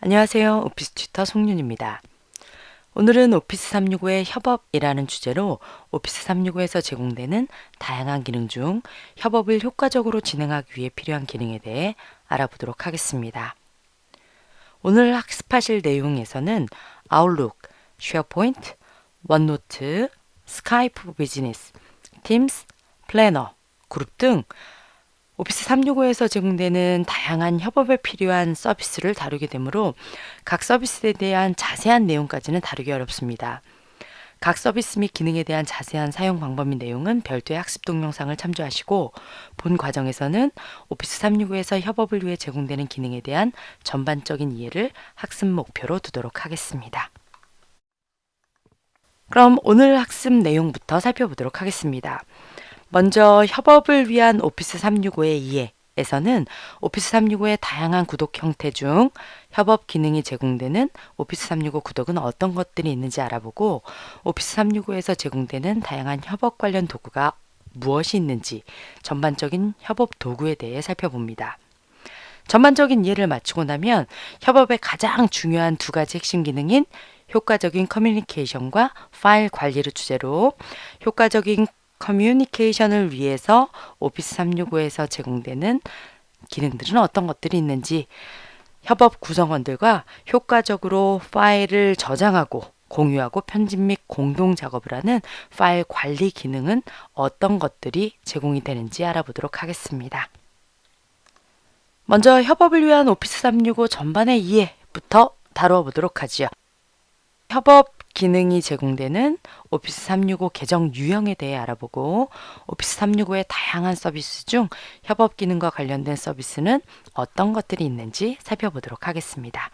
안녕하세요. 오피스 튜터 송윤입니다. 오늘은 오피스 365의 협업이라는 주제로 오피스 365에서 제공되는 다양한 기능 중 협업을 효과적으로 진행하기 위해 필요한 기능에 대해 알아보도록 하겠습니다. 오늘 학습하실 내용에서는 아웃룩, 쉐어포인트, 원노트, 스카이프 비즈니스, 팀스, 플래너, 그룹 등 오피스 365에서 제공되는 다양한 협업에 필요한 서비스를 다루게 되므로 각 서비스에 대한 자세한 내용까지는 다루기 어렵습니다. 각 서비스 및 기능에 대한 자세한 사용 방법 및 내용은 별도의 학습 동영상을 참조하시고 본 과정에서는 오피스 365에서 협업을 위해 제공되는 기능에 대한 전반적인 이해를 학습 목표로 두도록 하겠습니다. 그럼 오늘 학습 내용부터 살펴보도록 하겠습니다. 먼저 협업을 위한 오피스 365의 이해에서는 오피스 365의 다양한 구독 형태 중 협업 기능이 제공되는 오피스 365 구독은 어떤 것들이 있는지 알아보고 오피스 365에서 제공되는 다양한 협업 관련 도구가 무엇이 있는지 전반적인 협업 도구에 대해 살펴봅니다. 전반적인 이해를 마치고 나면 협업의 가장 중요한 두 가지 핵심 기능인 효과적인 커뮤니케이션과 파일 관리를 주제로 효과적인 커뮤니케이션을 위해서 오피스 365에서 제공되는 기능들은 어떤 것들이 있는지, 협업 구성원들과 효과적으로 파일을 저장하고 공유하고 편집 및 공동 작업을 하는 파일 관리 기능은 어떤 것들이 제공이 되는지 알아보도록 하겠습니다. 먼저 협업을 위한 오피스 365 전반의 이해부터 다루어 보도록 하지요. 협업 기능이 제공되는 오피스 365 계정 유형에 대해 알아보고 오피스 365의 다양한 서비스 중 협업 기능과 관련된 서비스는 어떤 것들이 있는지 살펴보도록 하겠습니다.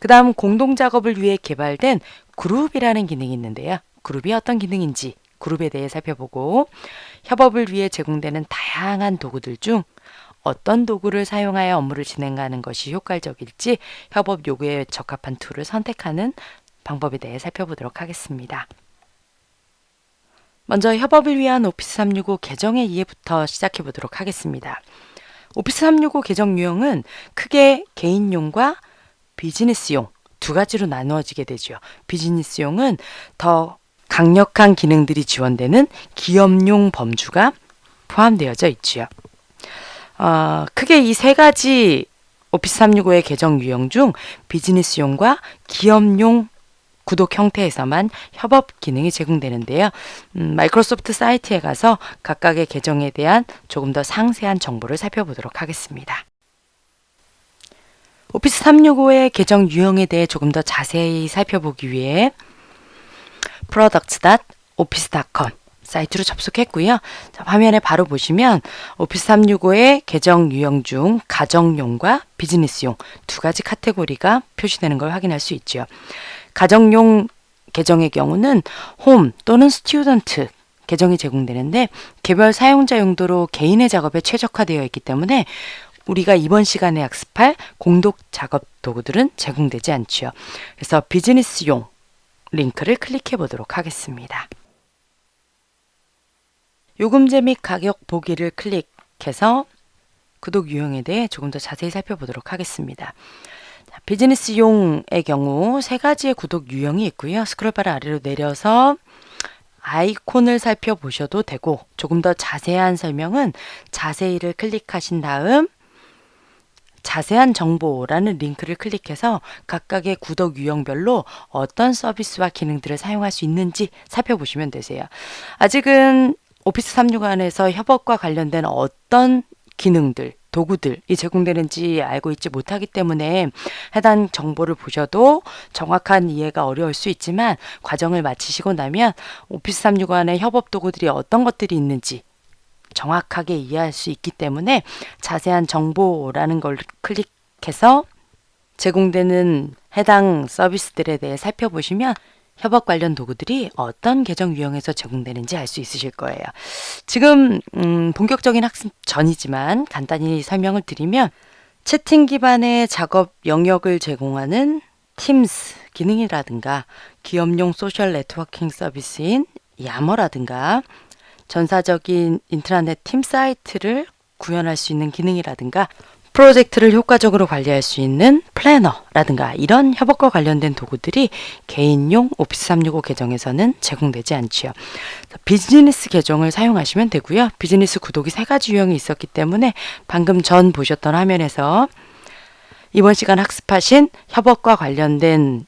그 다음 공동 작업을 위해 개발된 그룹이라는 기능이 있는데요. 그룹이 어떤 기능인지 그룹에 대해 살펴보고 협업을 위해 제공되는 다양한 도구들 중 어떤 도구를 사용하여 업무를 진행하는 것이 효과적일지 협업 요구에 적합한 툴을 선택하는 방법에 대해 살펴보도록 하겠습니다. 먼저 협업을 위한 오피스 365 계정의 이해부터 시작해 보도록 하겠습니다. 오피스 365 계정 유형은 크게 개인용과 비즈니스용 두 가지로 나누어지게 되죠. 비즈니스용은 더 강력한 기능들이 지원되는 기업용 범주가 포함되어져 있지요. 크게 이 세 가지 오피스 365의 계정 유형 중 비즈니스용과 기업용 구독 형태에서만 협업 기능이 제공되는데요. 마이크로소프트 사이트에 가서 각각의 계정에 대한 조금 더 상세한 정보를 살펴보도록 하겠습니다. 오피스 365의 계정 유형에 대해 조금 더 자세히 살펴보기 위해 products.office.com 사이트로 접속했고요. 자, 화면에 바로 보시면 오피스 365의 계정 유형 중 가정용과 비즈니스용 두 가지 카테고리가 표시되는 걸 확인할 수 있죠. 가정용 계정의 경우는 홈 또는 스튜던트 계정이 제공되는데 개별 사용자 용도로 개인의 작업에 최적화되어 있기 때문에 우리가 이번 시간에 학습할 공동 작업 도구들은 제공되지 않죠. 그래서 비즈니스용 링크를 클릭해 보도록 하겠습니다. 요금제 및 가격 보기를 클릭해서 구독 유형에 대해 조금 더 자세히 살펴보도록 하겠습니다. 비즈니스용의 경우 세 가지의 구독 유형이 있고요. 스크롤바를 아래로 내려서 아이콘을 살펴보셔도 되고 조금 더 자세한 설명은 자세히를 클릭하신 다음 자세한 정보라는 링크를 클릭해서 각각의 구독 유형별로 어떤 서비스와 기능들을 사용할 수 있는지 살펴보시면 되세요. 아직은 오피스 365 안에서 협업과 관련된 어떤 기능들, 도구들이 제공되는지 알고 있지 못하기 때문에 해당 정보를 보셔도 정확한 이해가 어려울 수 있지만 과정을 마치시고 나면 오피스 365 안에 협업 도구들이 어떤 것들이 있는지 정확하게 이해할 수 있기 때문에 자세한 정보라는 걸 클릭해서 제공되는 해당 서비스들에 대해 살펴보시면 협업 관련 도구들이 어떤 계정 유형에서 제공되는지 알 수 있으실 거예요. 지금 본격적인 학습 전이지만 간단히 설명을 드리면 채팅 기반의 작업 영역을 제공하는 팀스 기능이라든가 기업용 소셜 네트워킹 서비스인 야머라든가 전사적인 인트라넷 팀 사이트를 구현할 수 있는 기능이라든가 프로젝트를 효과적으로 관리할 수 있는 플래너라든가 이런 협업과 관련된 도구들이 개인용 오피스 365 계정에서는 제공되지 않지요. 비즈니스 계정을 사용하시면 되고요. 비즈니스 구독이 3가지 유형이 있었기 때문에 방금 전 보셨던 화면에서 이번 시간 학습하신 협업과 관련된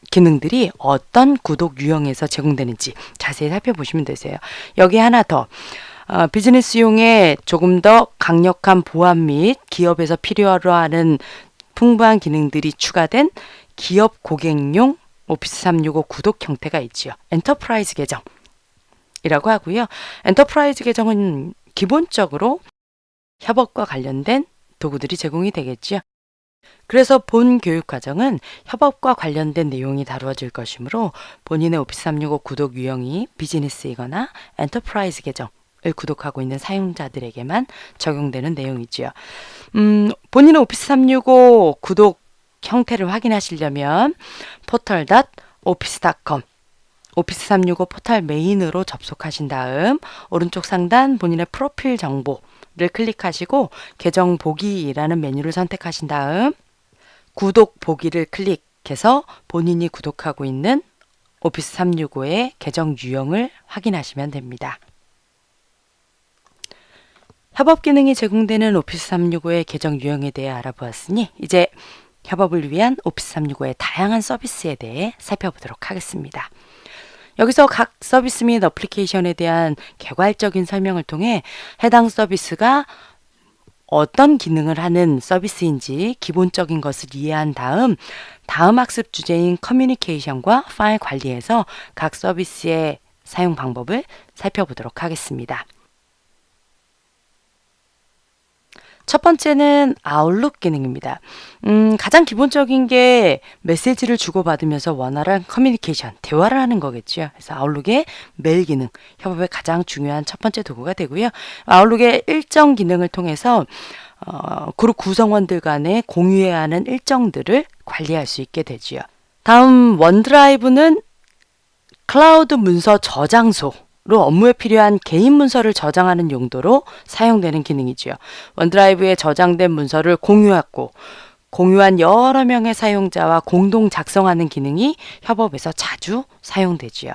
기능들이 어떤 구독 유형에서 제공되는지 자세히 살펴보시면 되세요. 여기 하나 더. 비즈니스용의 조금 더 강력한 보안 및 기업에서 필요로 하는 풍부한 기능들이 추가된 기업 고객용 오피스 365 구독 형태가 있지요. 엔터프라이즈 계정이라고 하고요. 엔터프라이즈 계정은 기본적으로 협업과 관련된 도구들이 제공이 되겠지요. 그래서 본 교육 과정은 협업과 관련된 내용이 다루어질 것이므로 본인의 오피스 365 구독 유형이 비즈니스이거나 엔터프라이즈 계정을 구독하고 있는 사용자들에게만 적용되는 내용이지요. 본인의 오피스 365 구독 형태를 확인하시려면 portal.office.com 오피스 365 포털 메인으로 접속하신 다음 오른쪽 상단 본인의 프로필 정보를 클릭하시고 계정 보기라는 메뉴를 선택하신 다음 구독 보기를 클릭해서 본인이 구독하고 있는 오피스 365의 계정 유형을 확인하시면 됩니다. 협업 기능이 제공되는 오피스 365의 계정 유형에 대해 알아보았으니 이제 협업을 위한 오피스 365의 다양한 서비스에 대해 살펴보도록 하겠습니다. 여기서 각 서비스 및 어플리케이션에 대한 개괄적인 설명을 통해 해당 서비스가 어떤 기능을 하는 서비스인지 기본적인 것을 이해한 다음 학습 주제인 커뮤니케이션과 파일 관리에서 각 서비스의 사용 방법을 살펴보도록 하겠습니다. 첫 번째는 아웃룩 기능입니다. 가장 기본적인 게 메시지를 주고받으면서 원활한 커뮤니케이션, 대화를 하는 거겠죠. 그래서 아웃룩의 메일 기능, 협업의 가장 중요한 첫 번째 도구가 되고요. 아웃룩의 일정 기능을 통해서 그룹 구성원들 간에 공유해야 하는 일정들을 관리할 수 있게 되지요. 다음 원드라이브는 클라우드 문서 저장소 로 업무에 필요한 개인 문서를 저장하는 용도로 사용되는 기능이지요. 원드라이브에 저장된 문서를 공유하고 공유한 여러 명의 사용자와 공동 작성하는 기능이 협업에서 자주 사용되지요.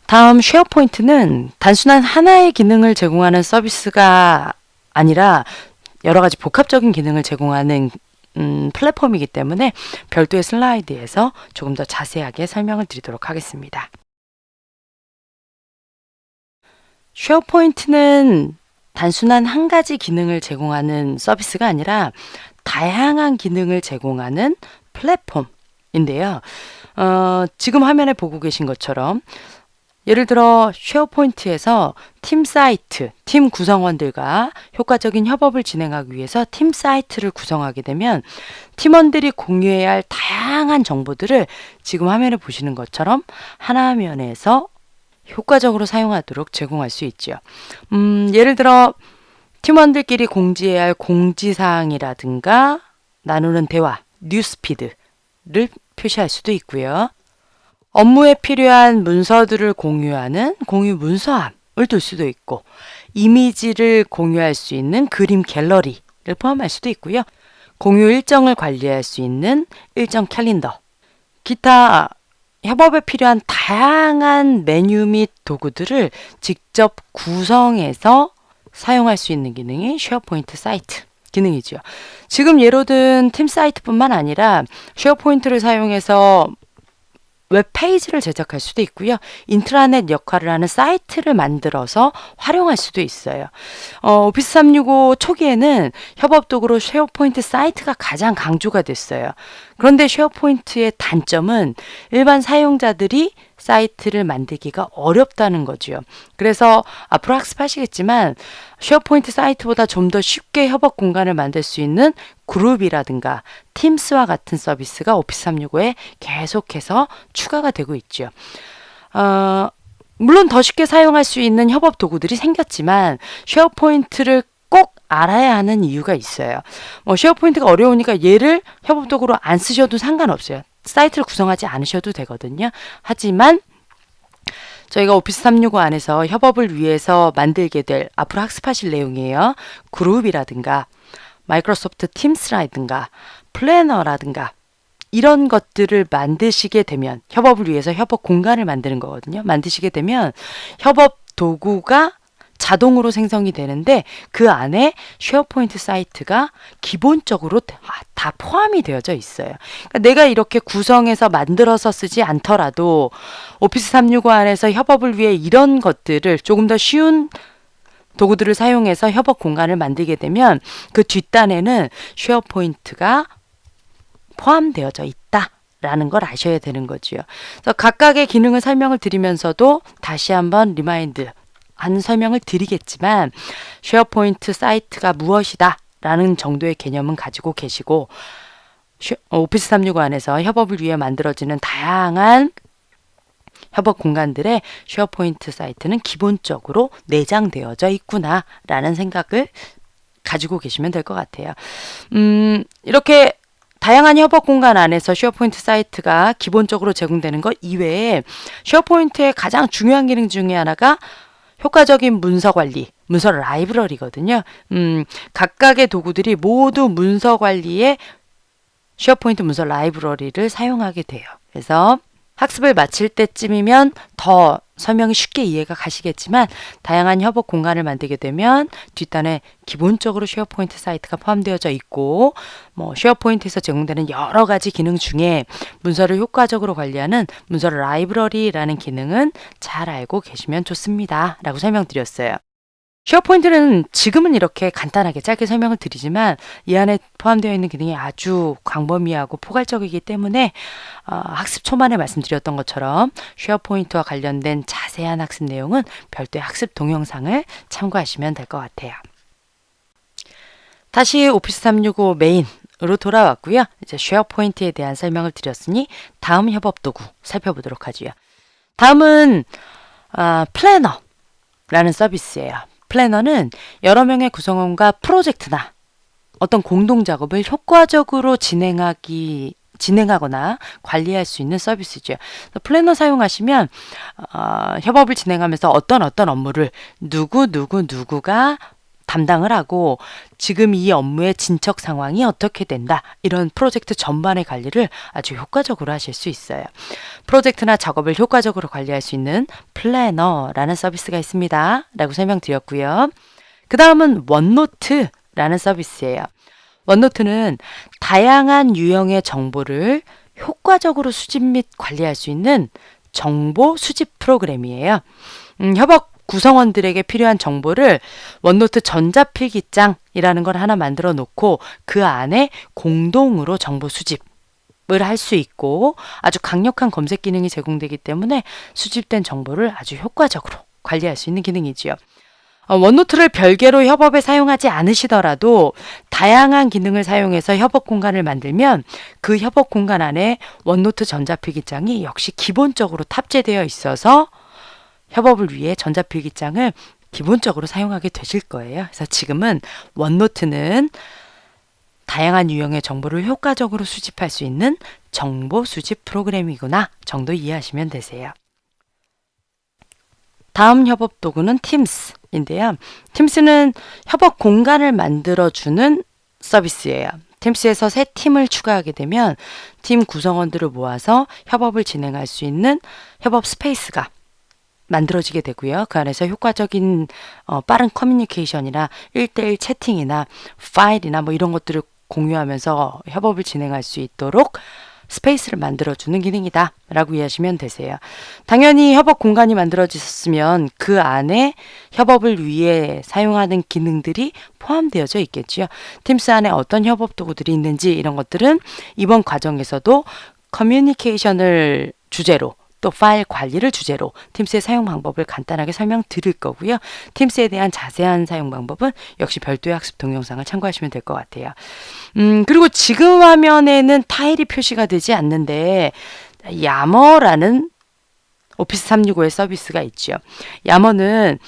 다음 쉐어포인트는 단순한 하나의 기능을 제공하는 서비스가 아니라 여러 가지 복합적인 기능을 제공하는 플랫폼이기 때문에 별도의 슬라이드에서 조금 더 자세하게 설명을 드리도록 하겠습니다. 쉐어포인트는 단순한 한 가지 기능을 제공하는 서비스가 아니라 다양한 기능을 제공하는 플랫폼인데요. 지금 화면에 보고 계신 것처럼 예를 들어 쉐어포인트에서 팀 사이트, 팀 구성원들과 효과적인 협업을 진행하기 위해서 팀 사이트를 구성하게 되면 팀원들이 공유해야 할 다양한 정보들을 지금 화면에 보시는 것처럼 하나 화면에서 효과적으로 사용하도록 제공할 수 있죠. 예를 들어 팀원들끼리 공지해야 할 공지사항이라든가 나누는 대화, 뉴스피드를 표시할 수도 있고요. 업무에 필요한 문서들을 공유하는 공유 문서함을 둘 수도 있고 이미지를 공유할 수 있는 그림 갤러리를 포함할 수도 있고요. 공유 일정을 관리할 수 있는 일정 캘린더, 기타 협업에 필요한 다양한 메뉴 및 도구들을 직접 구성해서 사용할 수 있는 기능이 쉐어포인트 사이트 기능이죠. 지금 예로 든 팀 사이트뿐만 아니라 쉐어포인트를 사용해서 웹페이지를 제작할 수도 있고요. 인트라넷 역할을 하는 사이트를 만들어서 활용할 수도 있어요. 오피스 365 초기에는 협업 도구로 쉐어포인트 사이트가 가장 강조가 됐어요. 그런데 쉐어포인트의 단점은 일반 사용자들이 사이트를 만들기가 어렵다는 거죠. 그래서 앞으로 학습하시겠지만 쉐어포인트 사이트보다 좀 더 쉽게 협업 공간을 만들 수 있는 그룹이라든가 팀스와 같은 서비스가 오피스 365에 계속해서 추가가 되고 있죠. 물론 더 쉽게 사용할 수 있는 협업 도구들이 생겼지만 쉐어포인트를 꼭 알아야 하는 이유가 있어요. 쉐어포인트가 어려우니까 얘를 협업 도구로 안 쓰셔도 상관없어요. 사이트를 구성하지 않으셔도 되거든요. 하지만 저희가 오피스 365 안에서 협업을 위해서 만들게 될 앞으로 학습하실 내용이에요. 그룹이라든가 마이크로소프트 팀스라든가 플래너라든가 이런 것들을 만드시게 되면 협업을 위해서 협업 공간을 만드는 거거든요. 만드시게 되면 협업 도구가 자동으로 생성이 되는데 그 안에 쉐어포인트 사이트가 기본적으로 다 포함이 되어져 있어요. 그러니까 내가 이렇게 구성해서 만들어서 쓰지 않더라도 오피스 365 안에서 협업을 위해 이런 것들을 조금 더 쉬운 도구들을 사용해서 협업 공간을 만들게 되면 그 뒷단에는 쉐어포인트가 포함되어져 있다라는 걸 아셔야 되는 거죠. 그래서 각각의 기능을 설명을 드리면서도 다시 한번 리마인드 하는 설명을 드리겠지만 쉐어포인트 사이트가 무엇이다 라는 정도의 개념은 가지고 계시고 오피스 365 안에서 협업을 위해 만들어지는 다양한 협업 공간들의 쉐어포인트 사이트는 기본적으로 내장되어져 있구나 라는 생각을 가지고 계시면 될 것 같아요. 이렇게 다양한 협업 공간 안에서 쉐어포인트 사이트가 기본적으로 제공되는 것 이외에 쉐어포인트의 가장 중요한 기능 중에 하나가 효과적인 문서 관리, 문서 라이브러리거든요. 각각의 도구들이 모두 문서 관리에 쉐어포인트 문서 라이브러리를 사용하게 돼요. 그래서 학습을 마칠 때쯤이면 더 설명이 쉽게 이해가 가시겠지만 다양한 협업 공간을 만들게 되면 뒷단에 기본적으로 쉐어포인트 사이트가 포함되어져 있고 쉐어포인트에서 제공되는 여러 가지 기능 중에 문서를 효과적으로 관리하는 문서 라이브러리라는 기능은 잘 알고 계시면 좋습니다. 라고 설명드렸어요. 쉐어포인트는 지금은 이렇게 간단하게 짧게 설명을 드리지만 이 안에 포함되어 있는 기능이 아주 광범위하고 포괄적이기 때문에 학습 초반에 말씀드렸던 것처럼 쉐어포인트와 관련된 자세한 학습 내용은 별도의 학습 동영상을 참고하시면 될 것 같아요. 다시 오피스 365 메인으로 돌아왔고요. 이제 쉐어포인트에 대한 설명을 드렸으니 다음 협업 도구 살펴보도록 하죠. 다음은 플래너라는 서비스예요. 플래너는 여러 명의 구성원과 프로젝트나 어떤 공동 작업을 효과적으로 진행하거나 관리할 수 있는 서비스죠. 플래너 사용하시면 협업을 진행하면서 어떤 업무를 누구가 담당을 하고 지금 이 업무의 진척 상황이 어떻게 된다. 이런 프로젝트 전반의 관리를 아주 효과적으로 하실 수 있어요. 프로젝트나 작업을 효과적으로 관리할 수 있는 플래너라는 서비스가 있습니다. 라고 설명드렸고요. 그 다음은 원노트라는 서비스예요. 원노트는 다양한 유형의 정보를 효과적으로 수집 및 관리할 수 있는 정보 수집 프로그램이에요. 협업 구성원들에게 필요한 정보를 원노트 전자필기장이라는 걸 하나 만들어 놓고 그 안에 공동으로 정보 수집을 할 수 있고 아주 강력한 검색 기능이 제공되기 때문에 수집된 정보를 아주 효과적으로 관리할 수 있는 기능이지요. 원노트를 별개로 협업에 사용하지 않으시더라도 다양한 기능을 사용해서 협업 공간을 만들면 그 협업 공간 안에 원노트 전자필기장이 역시 기본적으로 탑재되어 있어서 협업을 위해 전자필기장을 기본적으로 사용하게 되실 거예요. 그래서 지금은 원노트는 다양한 유형의 정보를 효과적으로 수집할 수 있는 정보 수집 프로그램이구나 정도 이해하시면 되세요. 다음 협업 도구는 팀스인데요. 팀스는 협업 공간을 만들어주는 서비스예요. 팀스에서 새 팀을 추가하게 되면 팀 구성원들을 모아서 협업을 진행할 수 있는 협업 스페이스가 만들어지게 되고요. 그 안에서 효과적인 빠른 커뮤니케이션이나 1대1 채팅이나 파일이나 이런 것들을 공유하면서 협업을 진행할 수 있도록 스페이스를 만들어주는 기능이다 라고 이해하시면 되세요. 당연히 협업 공간이 만들어졌으면 그 안에 협업을 위해 사용하는 기능들이 포함되어져 있겠죠. 팀스 안에 어떤 협업 도구들이 있는지 이런 것들은 이번 과정에서도 커뮤니케이션을 주제로 또 파일 관리를 주제로 팀스의 사용 방법을 간단하게 설명드릴 거고요. 팀스에 대한 자세한 사용 방법은 역시 별도의 학습 동영상을 참고하시면 될 것 같아요. 그리고 지금 화면에는 타일이 표시가 되지 않는데 야머라는 오피스 365의 서비스가 있죠. 야머는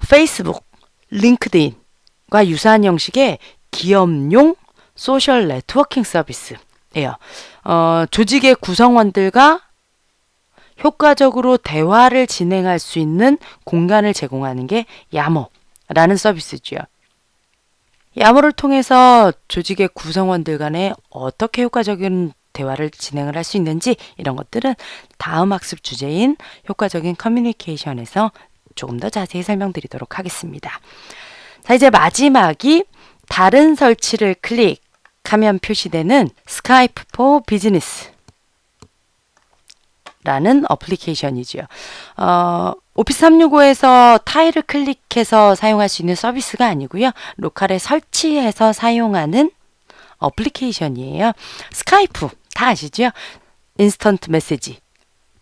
페이스북, 링크드인과 유사한 형식의 기업용 소셜 네트워킹 서비스예요. 조직의 구성원들과 효과적으로 대화를 진행할 수 있는 공간을 제공하는 게 야머라는 서비스죠. 야모를 통해서 조직의 구성원들 간에 어떻게 효과적인 대화를 진행을 할 수 있는지 이런 것들은 다음 학습 주제인 효과적인 커뮤니케이션에서 조금 더 자세히 설명드리도록 하겠습니다. 자, 이제 마지막이 다른 설치를 클릭하면 표시되는 스카이프 포 비즈니스 라는 어플리케이션이죠. 오피스 365에서 타일을 클릭해서 사용할 수 있는 서비스가 아니고요. 로컬에 설치해서 사용하는 어플리케이션이에요. 스카이프 다 아시죠? 인스턴트 메시지,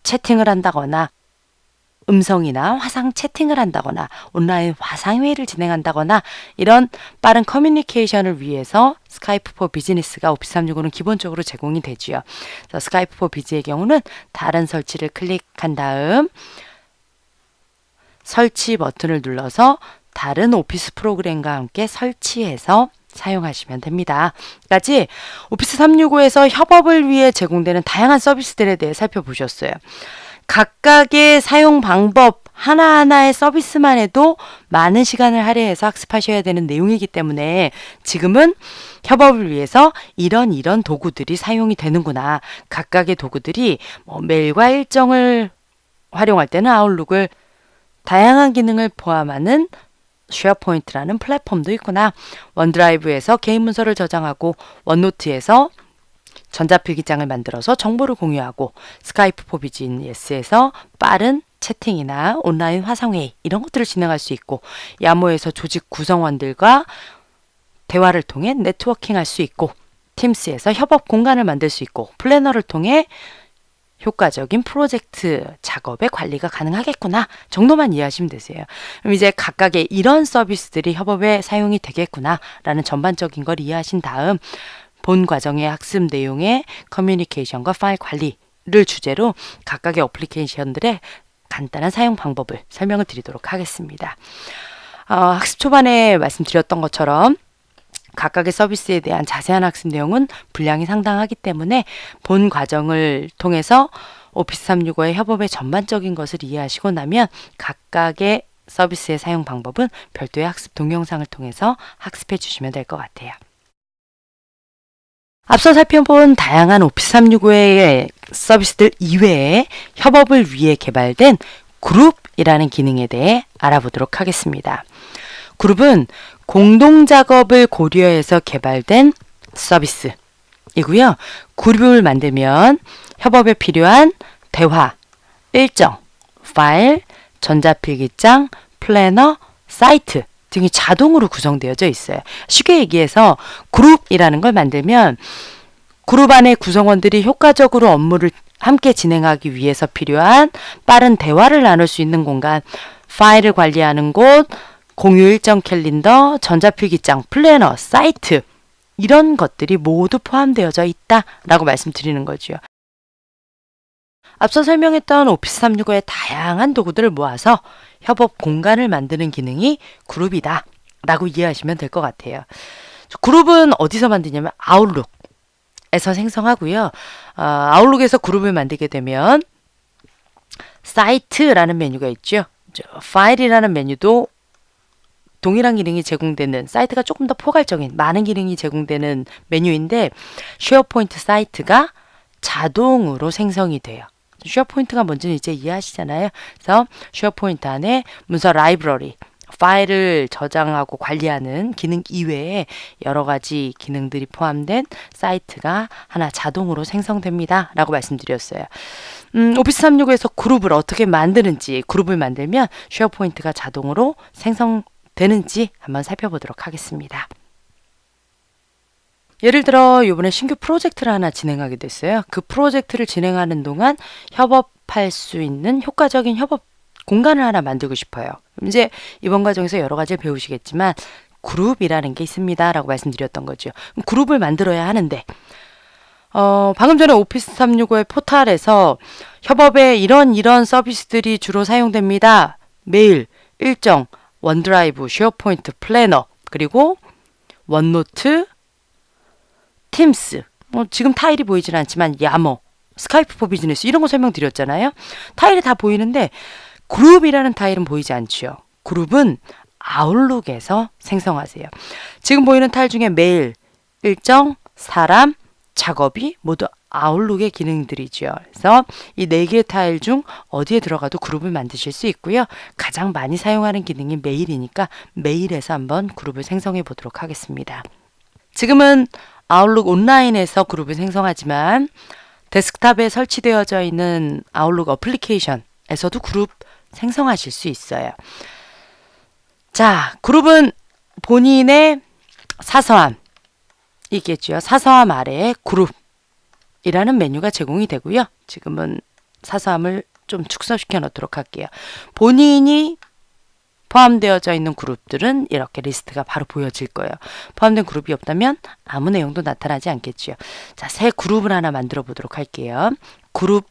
채팅을 한다거나 음성이나 화상 채팅을 한다거나 온라인 화상회의를 진행한다거나 이런 빠른 커뮤니케이션을 위해서 스카이프 포 비즈니스가 오피스 365는 기본적으로 제공이 되지요. 스카이프 포 비즈의 경우는 다른 설치를 클릭한 다음 설치 버튼을 눌러서 다른 오피스 프로그램과 함께 설치해서 사용하시면 됩니다. 까지 오피스 365에서 협업을 위해 제공되는 다양한 서비스들에 대해 살펴보셨어요. 각각의 사용 방법 하나하나의 서비스만 해도 많은 시간을 할애해서 학습하셔야 되는 내용이기 때문에 지금은 협업을 위해서 이런 도구들이 사용이 되는구나. 각각의 도구들이 메일과 일정을 활용할 때는 아웃룩을 다양한 기능을 포함하는 쉐어포인트라는 플랫폼도 있구나. 원드라이브에서 개인 문서를 저장하고 원노트에서 전자필기장을 만들어서 정보를 공유하고 스카이프 포 비즈니스에서 빠른 채팅이나 온라인 화상회의 이런 것들을 진행할 수 있고 야모에서 조직 구성원들과 대화를 통해 네트워킹할 수 있고 팀스에서 협업 공간을 만들 수 있고 플래너를 통해 효과적인 프로젝트 작업의 관리가 가능하겠구나 정도만 이해하시면 되세요. 그럼 이제 각각의 이런 서비스들이 협업에 사용이 되겠구나 라는 전반적인 걸 이해하신 다음 본 과정의 학습 내용의 커뮤니케이션과 파일 관리를 주제로 각각의 어플리케이션들의 간단한 사용 방법을 설명을 드리도록 하겠습니다. 학습 초반에 말씀드렸던 것처럼 각각의 서비스에 대한 자세한 학습 내용은 분량이 상당하기 때문에 본 과정을 통해서 오피스 365의 협업의 전반적인 것을 이해하시고 나면 각각의 서비스의 사용 방법은 별도의 학습 동영상을 통해서 학습해 주시면 될 것 같아요. 앞서 살펴본 다양한 오피스 365의 서비스들 이외에 협업을 위해 개발된 그룹이라는 기능에 대해 알아보도록 하겠습니다. 그룹은 공동작업을 고려해서 개발된 서비스이고요. 그룹을 만들면 협업에 필요한 대화, 일정, 파일, 전자필기장, 플래너, 사이트 등이 자동으로 구성되어져 있어요. 쉽게 얘기해서 그룹이라는 걸 만들면 그룹 안의 구성원들이 효과적으로 업무를 함께 진행하기 위해서 필요한 빠른 대화를 나눌 수 있는 공간, 파일을 관리하는 곳, 공유 일정 캘린더, 전자필기장, 플래너, 사이트 이런 것들이 모두 포함되어져 있다라고 말씀드리는 거죠. 앞서 설명했던 오피스 365의 다양한 도구들을 모아서 협업 공간을 만드는 기능이 그룹이다 라고 이해하시면 될 것 같아요. 그룹은 어디서 만드냐면 아웃룩에서 생성하고요. 아웃룩에서 그룹을 만들게 되면 사이트라는 메뉴가 있죠. 파일이라는 메뉴도 동일한 기능이 제공되는 사이트가 조금 더 포괄적인 많은 기능이 제공되는 메뉴인데 쉐어포인트 사이트가 자동으로 생성이 돼요. 쉐어포인트가 뭔지는 이제 이해하시잖아요. 그래서 쉐어포인트 안에 문서 라이브러리, 파일을 저장하고 관리하는 기능 이외에 여러 가지 기능들이 포함된 사이트가 하나 자동으로 생성됩니다. 라고 말씀드렸어요. 오피스 365에서 그룹을 어떻게 만드는지, 그룹을 만들면 쉐어포인트가 자동으로 생성되는지 한번 살펴보도록 하겠습니다. 예를 들어 이번에 신규 프로젝트를 하나 진행하게 됐어요. 그 프로젝트를 진행하는 동안 협업할 수 있는 효과적인 협업 공간을 하나 만들고 싶어요. 이제 이번 과정에서 여러 가지를 배우시겠지만 그룹이라는 게 있습니다 라고 말씀드렸던 거죠. 그룹을 만들어야 하는데 방금 전에 오피스 365의 포탈에서 협업에 이런 서비스들이 주로 사용됩니다. 메일, 일정, 원드라이브, 쉐어포인트, 플래너, 그리고 원노트, 팀스, 지금 타일이 보이진 않지만 야모, 스카이프 포 비즈니스 이런 거 설명드렸잖아요. 타일이 다 보이는데 그룹이라는 타일은 보이지 않죠. 그룹은 아웃룩에서 생성하세요. 지금 보이는 타일 중에 메일, 일정, 사람, 작업이 모두 아웃룩의 기능들이죠. 그래서 이 4개의 타일 중 어디에 들어가도 그룹을 만드실 수 있고요. 가장 많이 사용하는 기능이 메일이니까 메일에서 한번 그룹을 생성해 보도록 하겠습니다. 지금은 아웃룩 온라인에서 그룹을 생성하지만 데스크탑에 설치되어져 있는 아웃룩 어플리케이션에서도 그룹 생성하실 수 있어요. 자, 그룹은 본인의 사서함 있겠죠. 사서함 아래에 그룹이라는 메뉴가 제공이 되고요. 지금은 사서함을 좀 축소시켜 놓도록 할게요. 본인이 포함되어져 있는 그룹들은 이렇게 리스트가 바로 보여질 거예요. 포함된 그룹이 없다면 아무 내용도 나타나지 않겠죠. 자, 새 그룹을 하나 만들어 보도록 할게요. 그룹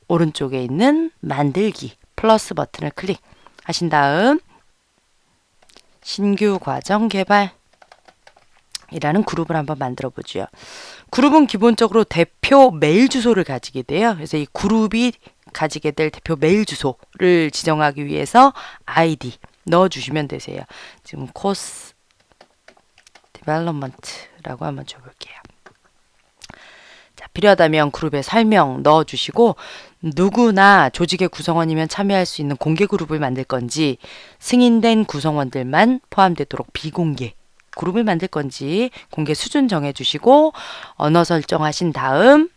오른쪽에 있는 만들기 플러스 버튼을 클릭하신 다음 신규 과정 개발 이라는 그룹을 한번 만들어 보죠. 그룹은 기본적으로 대표 메일 주소를 가지게 돼요. 그래서 이 그룹이 가지게 될 대표 메일 주소를 지정하기 위해서 아이디 넣어주시면 되세요. 지금 코스 디벨롭먼트라고 한번 줘볼게요. 자, 필요하다면 그룹의 설명 넣어주시고 누구나 조직의 구성원이면 참여할 수 있는 공개 그룹을 만들 건지 승인된 구성원들만 포함되도록 비공개 그룹을 만들 건지 공개 수준 정해주시고 언어 설정하신 다음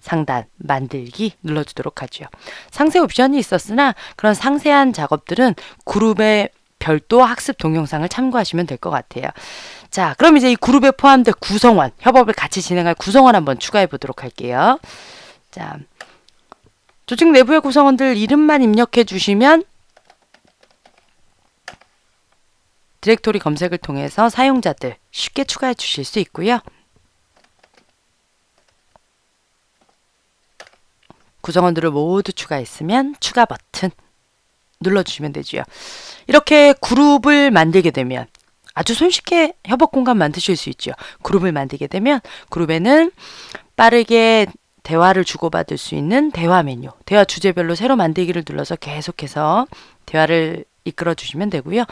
상단 만들기 눌러주도록 하죠. 상세 옵션이 있었으나 그런 상세한 작업들은 그룹의 별도 학습 동영상을 참고하시면 될 것 같아요. 자, 그럼 이제 이 그룹에 포함된 구성원, 협업을 같이 진행할 구성원 한번 추가해 보도록 할게요. 자, 조직 내부의 구성원들 이름만 입력해 주시면 디렉토리 검색을 통해서 사용자들 쉽게 추가해 주실 수 있고요. 구성원들을 모두 추가했으면 추가 버튼 눌러주시면 되죠. 이렇게 그룹을 만들게 되면 아주 손쉽게 협업 공간 만드실 수 있죠. 그룹을 만들게 되면 그룹에는 빠르게 대화를 주고받을 수 있는 대화 메뉴, 대화 주제별로 새로 만들기를 눌러서 계속해서 대화를 이끌어 주시면 되고요.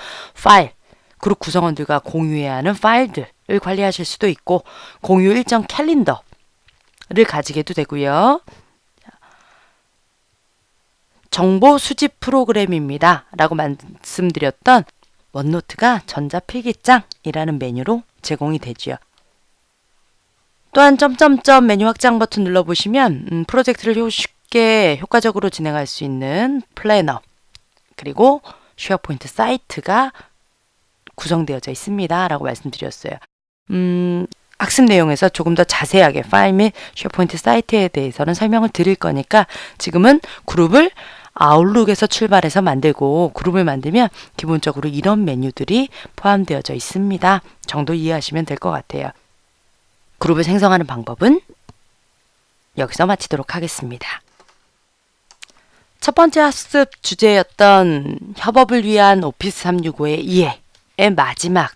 파일, 그룹 구성원들과 공유해야 하는 파일들을 관리하실 수도 있고 공유 일정 캘린더를 가지게도 되고요. 정보 수집 프로그램입니다. 라고 말씀드렸던 원노트가 전자필기장이라는 메뉴로 제공이 되죠. 또한 점점점 메뉴 확장 버튼 눌러보시면 프로젝트를 쉽게 효과적으로 진행할 수 있는 플래너 그리고 쉐어포인트 사이트가 구성되어져 있습니다. 라고 말씀드렸어요. 학습 내용에서 조금 더 자세하게 파일 및 쉐어포인트 사이트에 대해서는 설명을 드릴 거니까 지금은 그룹을 아웃룩에서 출발해서 만들고 그룹을 만들면 기본적으로 이런 메뉴들이 포함되어져 있습니다. 정도 이해하시면 될 것 같아요. 그룹을 생성하는 방법은 여기서 마치도록 하겠습니다. 첫 번째 학습 주제였던 협업을 위한 오피스 365의 이해의 마지막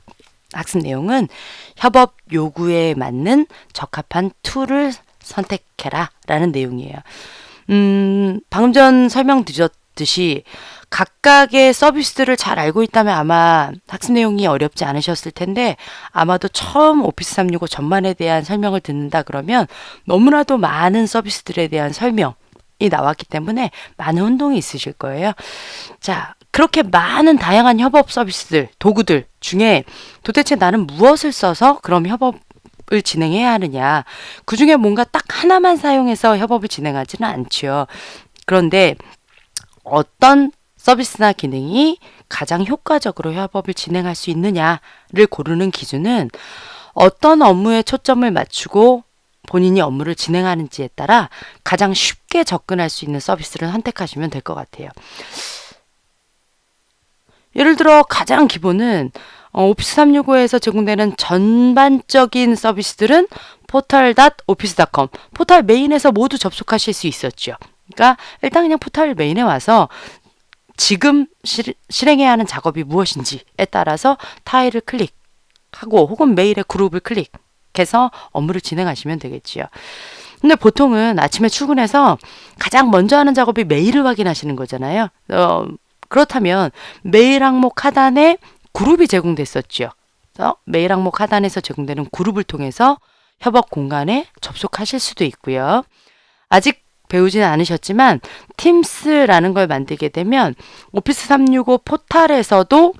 학습 내용은 협업 요구에 맞는 적합한 툴을 선택해라 라는 내용이에요. 방금 전 설명드렸듯이 각각의 서비스들을 잘 알고 있다면 아마 학습 내용이 어렵지 않으셨을 텐데 아마도 처음 오피스 365 전반에 대한 설명을 듣는다 그러면 너무나도 많은 서비스들에 대한 설명이 나왔기 때문에 많은 혼동이 있으실 거예요. 자, 그렇게 많은 다양한 협업 서비스들, 도구들 중에 도대체 나는 무엇을 써서 그럼 협업을 진행해야 하느냐. 그 중에 뭔가 딱 하나만 사용해서 협업을 진행하지는 않죠. 그런데 어떤 서비스나 기능이 가장 효과적으로 협업을 진행할 수 있느냐를 고르는 기준은 어떤 업무에 초점을 맞추고 본인이 업무를 진행하는지에 따라 가장 쉽게 접근할 수 있는 서비스를 선택하시면 될 것 같아요. 예를 들어 가장 기본은 오피스 365에서 제공되는 전반적인 서비스들은 portal.office.com 포털 메인에서 모두 접속하실 수 있었죠. 그러니까 일단 그냥 포털 메인에 와서 지금 실행해야 하는 작업이 무엇인지에 따라서 타일을 클릭하고 혹은 메일의 그룹을 클릭해서 업무를 진행하시면 되겠지요. 근데 보통은 아침에 출근해서 가장 먼저 하는 작업이 메일을 확인하시는 거잖아요. 그렇다면 메일 항목 하단에 그룹이 제공됐었죠. 그래서 메일 항목 하단에서 제공되는 그룹을 통해서 협업 공간에 접속하실 수도 있고요. 아직 배우지는 않으셨지만 팀스라는 걸 만들게 되면 오피스 365 포탈에서도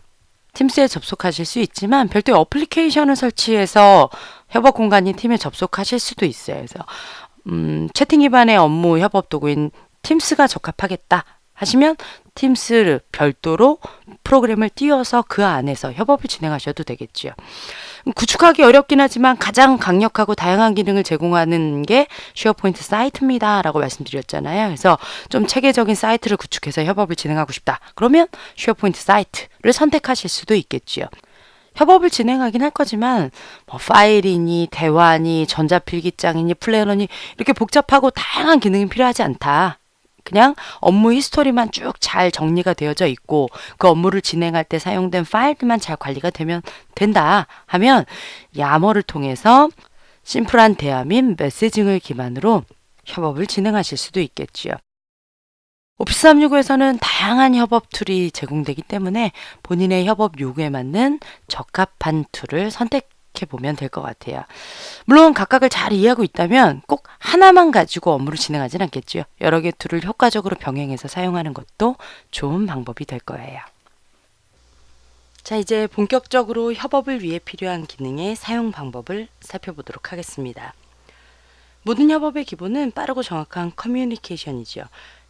팀스에 접속하실 수 있지만 별도의 어플리케이션을 설치해서 협업 공간인 팀에 접속하실 수도 있어요. 그래서 채팅 기반의 업무 협업 도구인 팀스가 적합하겠다 하시면 팀스를 별도로 프로그램을 띄워서 그 안에서 협업을 진행하셔도 되겠죠. 구축하기 어렵긴 하지만 가장 강력하고 다양한 기능을 제공하는 게 쉐어포인트 사이트입니다 라고 말씀드렸잖아요. 그래서 좀 체계적인 사이트를 구축해서 협업을 진행하고 싶다. 그러면 쉐어포인트 사이트를 선택하실 수도 있겠지요. 협업을 진행하긴 할 거지만 뭐 파일이니 대화니 전자필기장이니 플래너니 이렇게 복잡하고 다양한 기능이 필요하지 않다. 그냥 업무 히스토리만 쭉 잘 정리가 되어져 있고 그 업무를 진행할 때 사용된 파일들만 잘 관리가 되면 된다 하면 야머를 통해서 심플한 대화 및 메시징을 기반으로 협업을 진행하실 수도 있겠지요. 오피스 365에서는 다양한 협업 툴이 제공되기 때문에 본인의 협업 요구에 맞는 적합한 툴을 선택해 보면 될 것 같아요. 물론 각각을 잘 이해하고 있다면 꼭 하나만 가지고 업무를 진행하진 않겠죠. 여러 개 툴을 효과적으로 병행해서 사용하는 것도 좋은 방법이 될 거예요. 자, 이제 본격적으로 협업을 위해 필요한 기능의 사용 방법을 살펴보도록 하겠습니다. 모든 협업의 기본은 빠르고 정확한 커뮤니케이션이죠.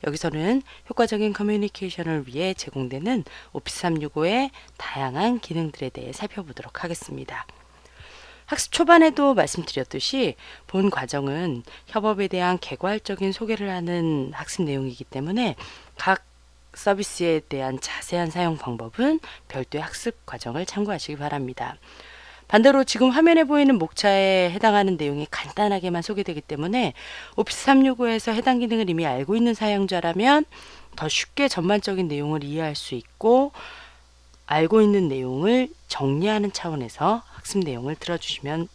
여기서는 효과적인 커뮤니케이션을 위해 제공되는 오피스 365의 다양한 기능들에 대해 살펴보도록 하겠습니다. 학습 초반에도 말씀드렸듯이 본 과정은 협업에 대한 개괄적인 소개를 하는 학습 내용이기 때문에 각 서비스에 대한 자세한 사용 방법은 별도의 학습 과정을 참고하시기 바랍니다. 반대로 지금 화면에 보이는 목차에 해당하는 내용이 간단하게만 소개되기 때문에 오피스 365에서 해당 기능을 이미 알고 있는 사용자라면 더 쉽게 전반적인 내용을 이해할 수 있고 알고 있는 내용을 정리하는 차원에서 학습 내용을 들어주시면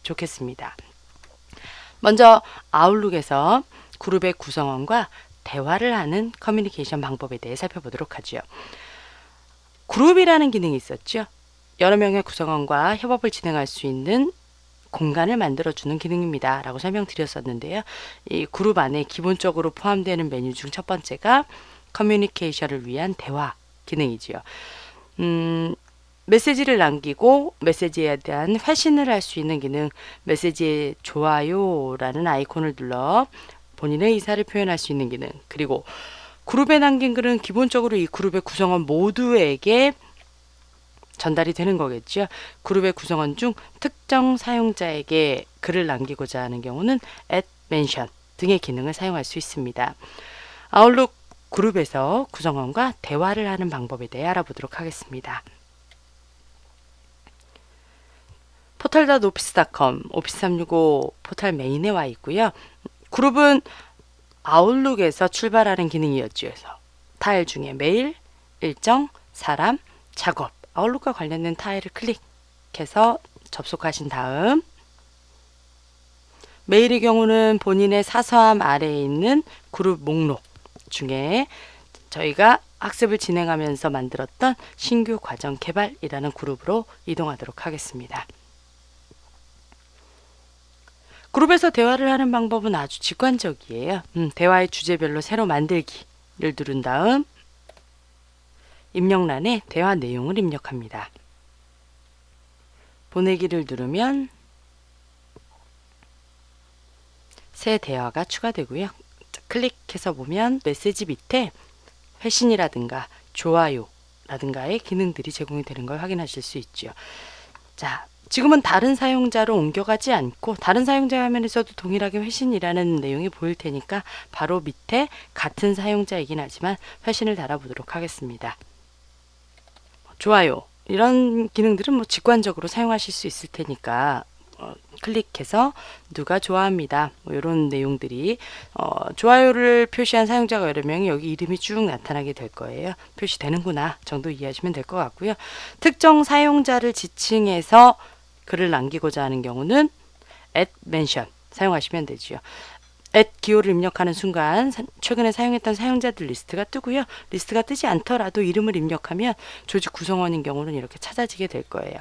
좋겠습니다. 먼저 아웃룩에서 그룹의 구성원과 대화를 하는 커뮤니케이션 방법에 대해 살펴보도록 하죠. 그룹이라는 기능이 있었죠. 여러 명의 구성원과 협업을 진행할 수 있는 공간을 만들어주는 기능입니다 라고 설명드렸었는데요. 이 그룹 안에 기본적으로 포함되는 메뉴 중 첫 번째가 커뮤니케이션을 위한 대화 기능이지요. 메시지를 남기고 메시지에 대한 회신을 할 수 있는 기능, 메시지에 좋아요라는 아이콘을 눌러 본인의 의사를 표현할 수 있는 기능, 그리고 그룹에 남긴 글은 기본적으로 이 그룹의 구성원 모두에게 전달이 되는 거겠죠. 그룹의 구성원 중 특정 사용자에게 글을 남기고자 하는 경우는 add mention 등의 기능을 사용할 수 있습니다. 아웃룩 그룹에서 구성원과 대화를 하는 방법에 대해 알아보도록 하겠습니다. portal.office.com 오피스 365 포털 메인에 와 있고요. 그룹은 아웃룩에서 출발하는 기능이었죠. 그래서 타일 중에 메일, 일정, 사람, 작업, 아웃룩과 관련된 타일을 클릭해서 접속하신 다음 메일의 경우는 본인의 사서함 아래에 있는 그룹 목록 중에 저희가 학습을 진행하면서 만들었던 신규 과정 개발이라는 그룹으로 이동하도록 하겠습니다. 그룹에서 대화를 하는 방법은 아주 직관적이에요. 대화의 주제별로 새로 만들기를 누른 다음 입력란에 대화 내용을 입력합니다. 보내기를 누르면 새 대화가 추가되고요. 클릭해서 보면 메시지 밑에 회신이라든가 좋아요라든가의 기능들이 제공이 되는 걸 확인하실 수 있죠. 자, 지금은 다른 사용자로 옮겨가지 않고 다른 사용자 화면에서도 동일하게 회신이라는 내용이 보일 테니까 바로 밑에 같은 사용자이긴 하지만 회신을 달아보도록 하겠습니다. 좋아요. 이런 기능들은 뭐 직관적으로 사용하실 수 있을 테니까 클릭해서 누가 좋아합니다. 뭐 이런 내용들이 좋아요를 표시한 사용자가 여러 명이 여기 이름이 쭉 나타나게 될 거예요. 표시되는구나 정도 이해하시면 될 것 같고요. 특정 사용자를 지칭해서 글을 남기고자 하는 경우는 add mention 사용하시면 되죠. 기호를 입력하는 순간 최근에 사용했던 사용자들 리스트가 뜨고요. 리스트가 뜨지 않더라도 이름을 입력하면 조직 구성원인 경우는 이렇게 찾아지게 될 거예요.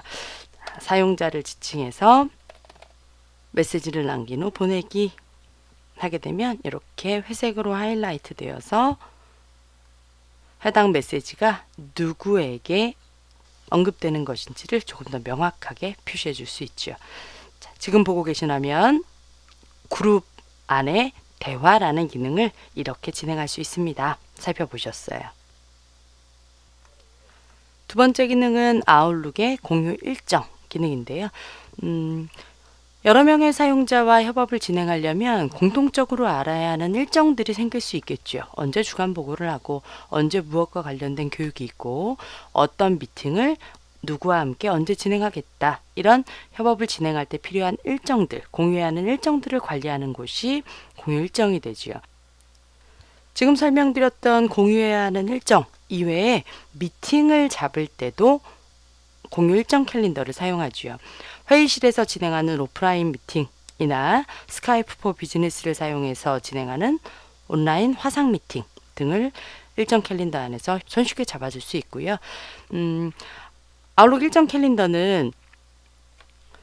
사용자를 지칭해서 메시지를 남긴 후 보내기 하게 되면 이렇게 회색으로 하이라이트 되어서 해당 메시지가 누구에게 언급되는 것인지를 조금 더 명확하게 표시해 줄 수 있죠. 자, 지금 보고 계신 화면 그룹 안에 대화라는 기능을 이렇게 진행할 수 있습니다. 살펴보셨어요. 두 번째 기능은 아웃룩의 공유 일정 기능인데요. 여러 명의 사용자와 협업을 진행하려면 공통적으로 알아야 하는 일정들이 생길 수 있겠죠. 언제 주간 보고를 하고 언제 무엇과 관련된 교육이 있고 어떤 미팅을 누구와 함께 언제 진행하겠다. 이런 협업을 진행할 때 필요한 일정들, 공유해야 하는 일정들을 관리하는 곳이 공유 일정이 되지요. 지금 설명드렸던 공유해야 하는 일정 이외에 미팅을 잡을 때도 공유 일정 캘린더를 사용하지요. 회의실에서 진행하는 오프라인 미팅이나 스카이프 포 비즈니스를 사용해서 진행하는 온라인 화상 미팅 등을 일정 캘린더 안에서 손쉽게 잡아줄 수 있고요. 아웃룩 일정 캘린더는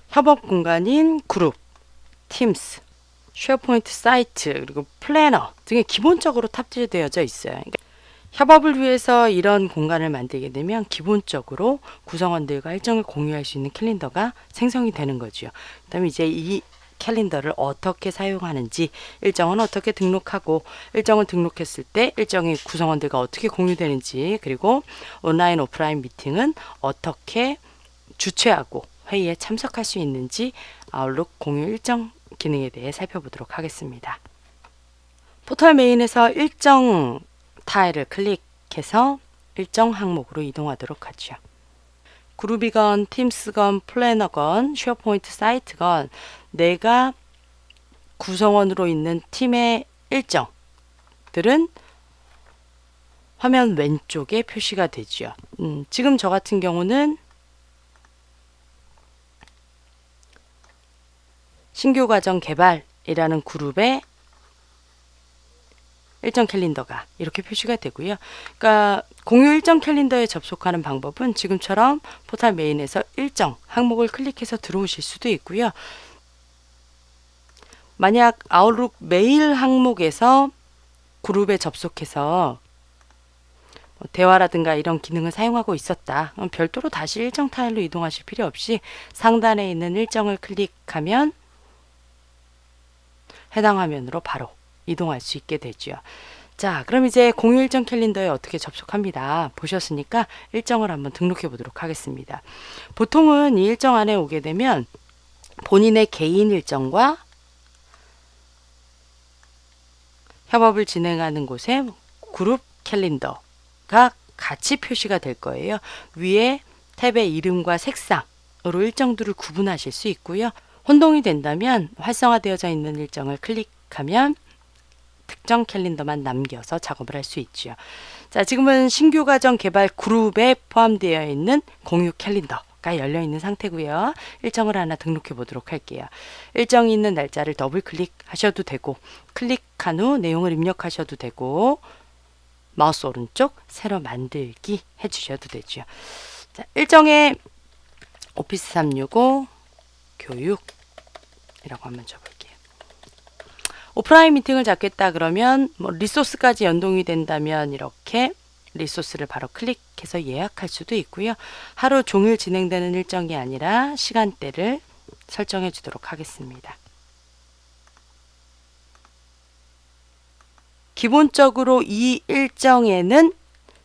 협업 공간인 그룹, 팀스, 쉐어포인트 사이트, 그리고 플래너 등에 기본적으로 탑재되어져 있어요. 그러니까 협업을 위해서 이런 공간을 만들게 되면 기본적으로 구성원들과 일정을 공유할 수 있는 캘린더가 생성이 되는 거죠. 그 다음에 이제 이 캘린더를 어떻게 사용하는지, 일정은 어떻게 등록하고, 일정을 등록했을 때 일정이 구성원들과 어떻게 공유되는지, 그리고 온라인 오프라인 미팅은 어떻게 주최하고 회의에 참석할 수 있는지 아웃룩 공유 일정 기능에 대해 살펴보도록 하겠습니다. 포털 메인에서 일정 타일을 클릭해서 일정 항목으로 이동하도록 하죠. 그룹이건 팀스건 플래너건 쉐어포인트 사이트건 내가 구성원으로 있는 팀의 일정들은 화면 왼쪽에 표시가 되죠. 지금 저 같은 경우는 신규 과정 개발이라는 그룹의 일정 캘린더가 이렇게 표시가 되고요. 그러니까 공유 일정 캘린더에 접속하는 방법은 지금처럼 포털 메인에서 일정 항목을 클릭해서 들어오실 수도 있고요. 만약 아웃룩 메일 항목에서 그룹에 접속해서 대화라든가 이런 기능을 사용하고 있었다. 별도로 다시 일정 타일로 이동하실 필요 없이 상단에 있는 일정을 클릭하면 해당 화면으로 바로 이동할 수 있게 되죠. 자, 그럼 이제 공유 일정 캘린더에 어떻게 접속합니다. 보셨으니까 일정을 한번 등록해 보도록 하겠습니다. 보통은 이 일정 안에 오게 되면 본인의 개인 일정과 협업을 진행하는 곳에 그룹 캘린더가 같이 표시가 될 거예요. 위에 탭의 이름과 색상으로 일정들을 구분하실 수 있고요. 혼동이 된다면 활성화되어져 있는 일정을 클릭하면 특정 캘린더만 남겨서 작업을 할 수 있죠. 자, 지금은 신규 과정 개발 그룹에 포함되어 있는 공유 캘린더가 열려 있는 상태고요. 일정을 하나 등록해 보도록 할게요. 일정이 있는 날짜를 더블 클릭하셔도 되고, 클릭한 후 내용을 입력하셔도 되고, 마우스 오른쪽 새로 만들기 해주셔도 되죠. 자, 일정에 오피스 365 교육이라고 한번 줘볼게요. 오프라인 미팅을 잡겠다 그러면 리소스까지 연동이 된다면 이렇게 리소스를 바로 클릭해서 예약할 수도 있고요. 하루 종일 진행되는 일정이 아니라 시간대를 설정해 주도록 하겠습니다. 기본적으로 이 일정에는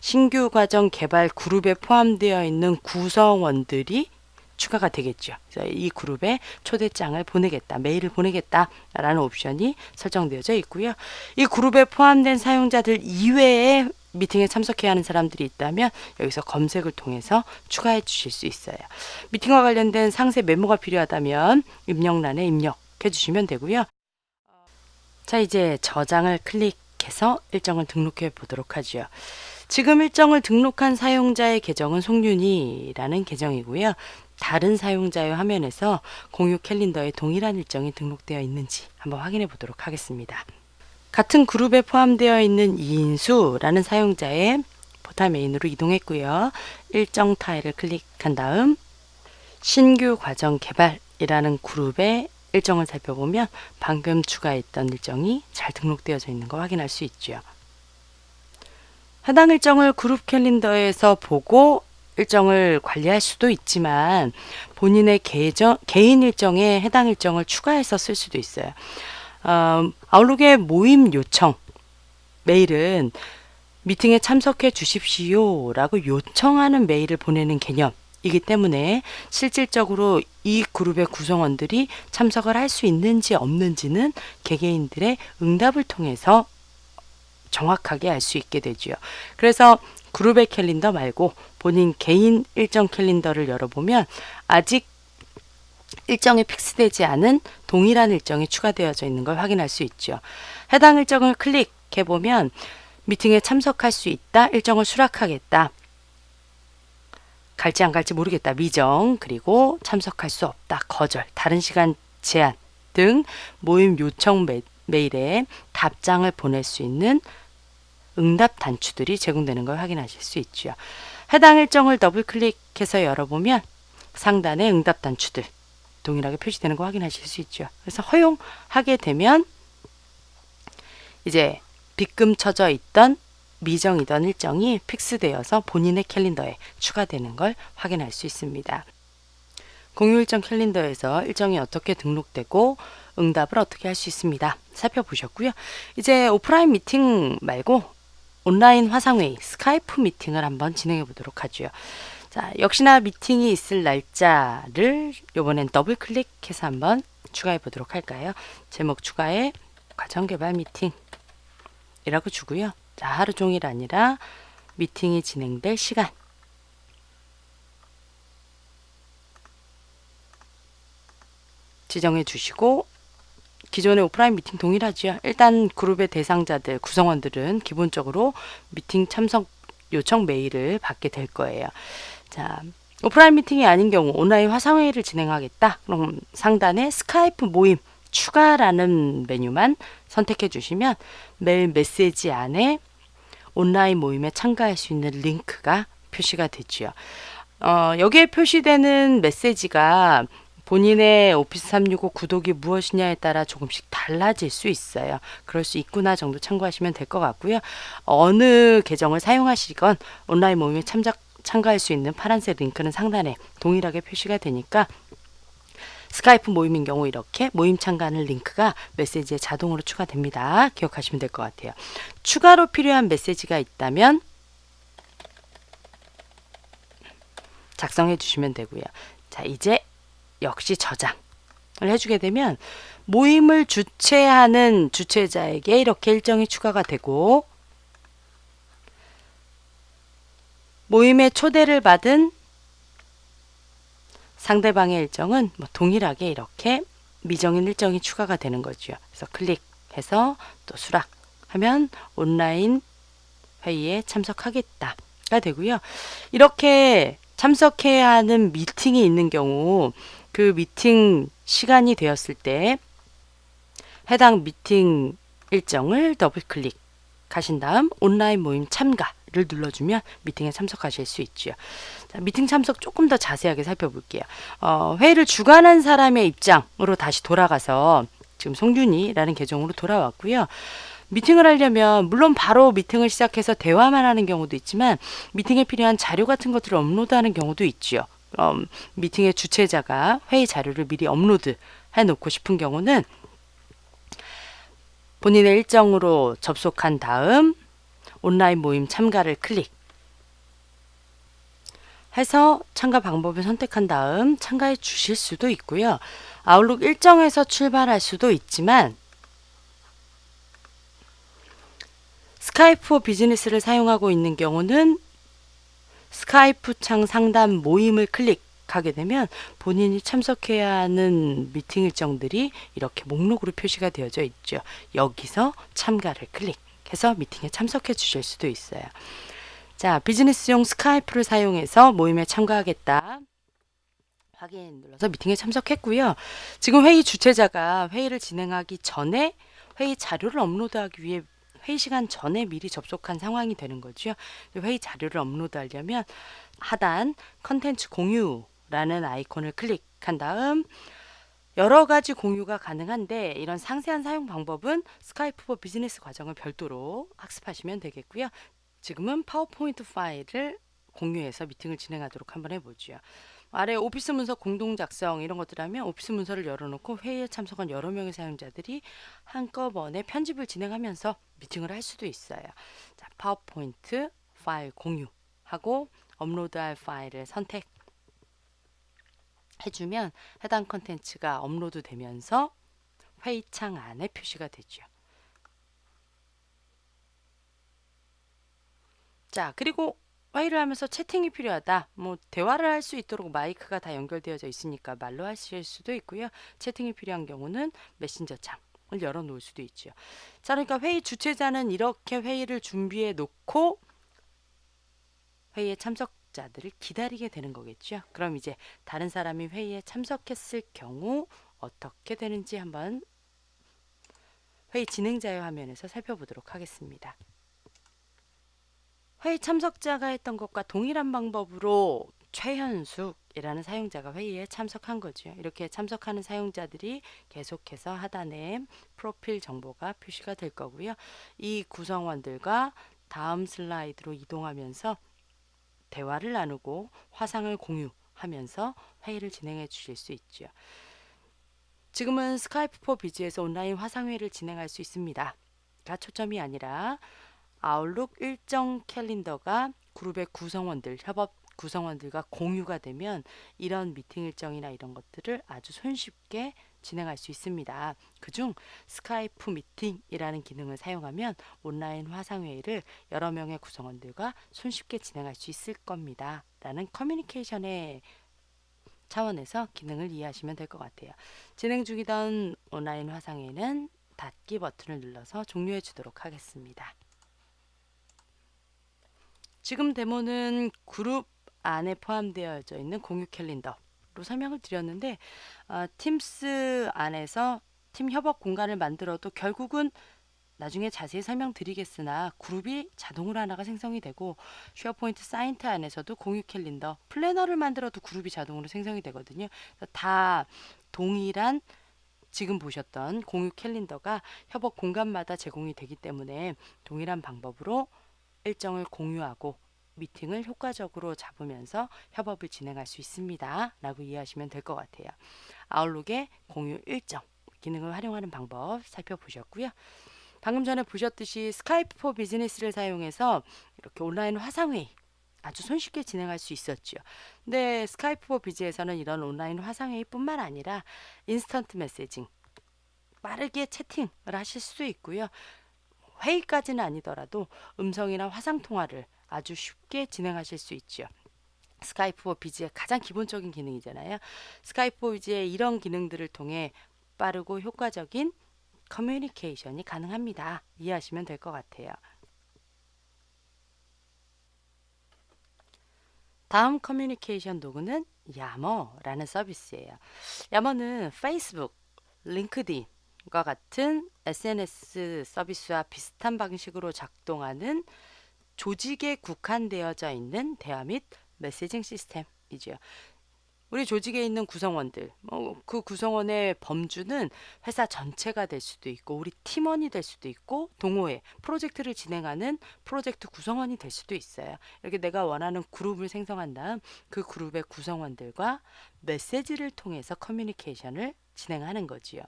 신규 과정 개발 그룹에 포함되어 있는 구성원들이 추가가 되겠죠. 그래서 이 그룹에 초대장을 보내겠다, 메일을 보내겠다 라는 옵션이 설정되어져 있고요. 이 그룹에 포함된 사용자들 이외에 미팅에 참석해야 하는 사람들이 있다면 여기서 검색을 통해서 추가해 주실 수 있어요. 미팅과 관련된 상세 메모가 필요하다면 입력란에 입력해 주시면 되고요. 자, 이제 저장을 클릭해서 일정을 등록해 보도록 하죠. 지금 일정을 등록한 사용자의 계정은 송윤이라는 계정이고요. 다른 사용자의 화면에서 공유 캘린더에 동일한 일정이 등록되어 있는지 한번 확인해 보도록 하겠습니다. 같은 그룹에 포함되어 있는 이인수라는 사용자의 포탈 메인으로 이동했고요. 일정 타일을 클릭한 다음 신규 과정 개발이라는 그룹의 일정을 살펴보면 방금 추가했던 일정이 잘 등록되어져 있는 거 확인할 수 있죠. 해당 일정을 그룹 캘린더에서 보고 일정을 관리할 수도 있지만 본인의 개인 일정에 해당 일정을 추가해서 쓸 수도 있어요. 아웃룩의 모임 요청 메일은 미팅에 참석해 주십시오 라고 요청하는 메일을 보내는 개념이기 때문에 실질적으로 이 그룹의 구성원들이 참석을 할 수 있는지 없는지는 개개인들의 응답을 통해서 정확하게 알 수 있게 되죠. 그래서 그룹의 캘린더 말고 본인 개인 일정 캘린더를 열어보면 아직 일정이 픽스되지 않은 동일한 일정이 추가되어져 있는 걸 확인할 수 있죠. 해당 일정을 클릭해보면 미팅에 참석할 수 있다, 일정을 수락하겠다, 갈지 안 갈지 모르겠다, 미정, 그리고 참석할 수 없다, 거절, 다른 시간 제한 등 모임 요청 메일에 답장을 보낼 수 있는 응답 단추들이 제공되는 걸 확인하실 수 있죠. 해당 일정을 더블 클릭해서 열어보면 상단에 응답 단추들 동일하게 표시되는 거 확인하실 수 있죠. 그래서 허용하게 되면 이제 빗금 쳐져 있던 미정이던 일정이 픽스되어서 본인의 캘린더에 추가되는 걸 확인할 수 있습니다. 공유 일정 캘린더에서 일정이 어떻게 등록되고 응답을 어떻게 할 수 있습니다. 살펴보셨고요. 이제 오프라인 미팅 말고 온라인 화상회의, 스카이프 미팅을 한번 진행해 보도록 하죠. 자, 역시나 미팅이 있을 날짜를 이번엔 더블 클릭해서 한번 추가해 보도록 할까요? 제목 추가에 과정개발 미팅이라고 주고요. 자, 하루 종일 아니라 미팅이 진행될 시간. 지정해 주시고 기존의 오프라인 미팅 동일하죠. 일단 그룹의 대상자들, 구성원들은 기본적으로 미팅 참석 요청 메일을 받게 될 거예요. 자, 오프라인 미팅이 아닌 경우 온라인 화상회의를 진행하겠다. 그럼 상단에 스카이프 모임 추가라는 메뉴만 선택해 주시면 메일 메시지 안에 온라인 모임에 참가할 수 있는 링크가 표시가 되죠. 여기에 표시되는 메시지가 본인의 오피스 365 구독이 무엇이냐에 따라 조금씩 달라질 수 있어요. 그럴 수 있구나 정도 참고하시면 될 것 같고요. 어느 계정을 사용하시건 온라인 모임에 참가할 수 있는 파란색 링크는 상단에 동일하게 표시가 되니까 스카이프 모임인 경우 이렇게 모임 참가하는 링크가 메시지에 자동으로 추가됩니다. 기억하시면 될 것 같아요. 추가로 필요한 메시지가 있다면 작성해 주시면 되고요. 자, 이제 역시 저장을 해주게 되면 모임을 주최하는 주최자에게 이렇게 일정이 추가가 되고 모임에 초대를 받은 상대방의 일정은 동일하게 이렇게 미정인 일정이 추가가 되는 거죠. 그래서 클릭해서 또 수락하면 온라인 회의에 참석하겠다가 되고요. 이렇게 참석해야 하는 미팅이 있는 경우 그 미팅 시간이 되었을 때 해당 미팅 일정을 더블 클릭하신 다음 온라인 모임 참가를 눌러주면 미팅에 참석하실 수 있죠. 자, 미팅 참석 조금 더 자세하게 살펴볼게요. 회의를 주관한 사람의 입장으로 다시 돌아가서 지금 송윤이라는 계정으로 돌아왔고요. 미팅을 하려면 물론 바로 미팅을 시작해서 대화만 하는 경우도 있지만 미팅에 필요한 자료 같은 것들을 업로드하는 경우도 있죠. 미팅의 주최자가 회의 자료를 미리 업로드 해놓고 싶은 경우는 본인의 일정으로 접속한 다음 온라인 모임 참가를 클릭해서 참가 방법을 선택한 다음 참가해 주실 수도 있고요. 아웃룩 일정에서 출발할 수도 있지만 스카이프 비즈니스를 사용하고 있는 경우는 스카이프 창 상단 모임을 클릭하게 되면 본인이 참석해야 하는 미팅 일정들이 이렇게 목록으로 표시가 되어져 있죠. 여기서 참가를 클릭해서 미팅에 참석해 주실 수도 있어요. 자, 비즈니스용 스카이프를 사용해서 모임에 참가하겠다 확인 눌러서 미팅에 참석했고요. 지금 회의 주최자가 회의를 진행하기 전에 회의 자료를 업로드하기 위해 회의 시간 전에 미리 접속한 상황이 되는 거죠. 회의 자료를 업로드하려면 하단 컨텐츠 공유라는 아이콘을 클릭한 다음 여러 가지 공유가 가능한데 이런 상세한 사용 방법은 스카이프 포 비즈니스 과정을 별도로 학습하시면 되겠고요. 지금은 파워포인트 파일을 공유해서 미팅을 진행하도록 한번 해보죠. 아래 오피스 문서 공동 작성 이런 것들 하면 오피스 문서를 열어놓고 회의에 참석한 여러 명의 사용자들이 한꺼번에 편집을 진행하면서 미팅을 할 수도 있어요. 자, 파워포인트 파일 공유하고 업로드할 파일을 선택해주면 해당 컨텐츠가 업로드 되면서 회의창 안에 표시가 되죠. 자, 그리고 회의를 하면서 채팅이 필요하다. 뭐 대화를 할 수 있도록 마이크가 다 연결되어져 있으니까 말로 하실 수도 있고요. 채팅이 필요한 경우는 메신저 창을 열어 놓을 수도 있죠. 자, 그러니까 회의 주최자는 이렇게 회의를 준비해 놓고 회의에 참석자들을 기다리게 되는 거겠죠. 그럼 이제 다른 사람이 회의에 참석했을 경우 어떻게 되는지 한번 회의 진행자의 화면에서 살펴보도록 하겠습니다. 회의 참석자가 했던 것과 동일한 방법으로 최현숙이라는 사용자가 회의에 참석한 거죠. 이렇게 참석하는 사용자들이 계속해서 하단에 프로필 정보가 표시가 될 거고요. 이 구성원들과 다음 슬라이드로 이동하면서 대화를 나누고 화상을 공유하면서 회의를 진행해 주실 수 있죠. 지금은 스카이프 포 비즈에서 온라인 화상회의를 진행할 수 있습니다. 가 초점이 아니라 아웃룩 일정 캘린더가 그룹의 구성원들, 협업 구성원들과 공유가 되면 이런 미팅 일정이나 이런 것들을 아주 손쉽게 진행할 수 있습니다. 그중 스카이프 미팅이라는 기능을 사용하면 온라인 화상회의를 여러 명의 구성원들과 손쉽게 진행할 수 있을 겁니다. 라는 커뮤니케이션의 차원에서 기능을 이해하시면 될 것 같아요. 진행 중이던 온라인 화상회의는 닫기 버튼을 눌러서 종료해 주도록 하겠습니다. 지금 데모는 그룹 안에 포함되어져 있는 공유 캘린더로 설명을 드렸는데 팀스 안에서 팀 협업 공간을 만들어도 결국은 나중에 자세히 설명드리겠으나 그룹이 자동으로 하나가 생성이 되고 쉐어포인트 사인트 안에서도 공유 캘린더 플래너를 만들어도 그룹이 자동으로 생성이 되거든요. 다 동일한 지금 보셨던 공유 캘린더가 협업 공간마다 제공이 되기 때문에 동일한 방법으로 일정을 공유하고 미팅을 효과적으로 잡으면서 협업을 진행할 수 있습니다. 라고 이해하시면 될 것 같아요. 아웃룩의 공유 일정 기능을 활용하는 방법 살펴보셨고요. 방금 전에 보셨듯이 스카이프 포 비즈니스를 사용해서 이렇게 온라인 화상회의 아주 손쉽게 진행할 수 있었죠. 근데 스카이프 포 비즈에서는 이런 온라인 화상회의뿐만 아니라 인스턴트 메시징 빠르게 채팅을 하실 수도 있고요. 회의까지는 아니더라도 음성이나 화상통화를 아주 쉽게 진행하실 수 있죠. 스카이프 포 비즈의 가장 기본적인 기능이잖아요. 스카이프 포 비즈의 이런 기능들을 통해 빠르고 효과적인 커뮤니케이션이 가능합니다. 이해하시면 될 것 같아요. 다음 커뮤니케이션 도구는 야머라는 서비스예요. 야머는 페이스북, 링크드인과 같은 SNS 서비스와 비슷한 방식으로 작동하는 조직에 국한되어져 있는 대화 및 메시징 시스템이죠. 우리 조직에 있는 구성원들, 그 구성원의 범주는 회사 전체가 될 수도 있고 우리 팀원이 될 수도 있고 동호회, 프로젝트를 진행하는 프로젝트 구성원이 될 수도 있어요. 이렇게 내가 원하는 그룹을 생성한 다음 그 그룹의 구성원들과 메시지를 통해서 커뮤니케이션을 진행하는 거지요.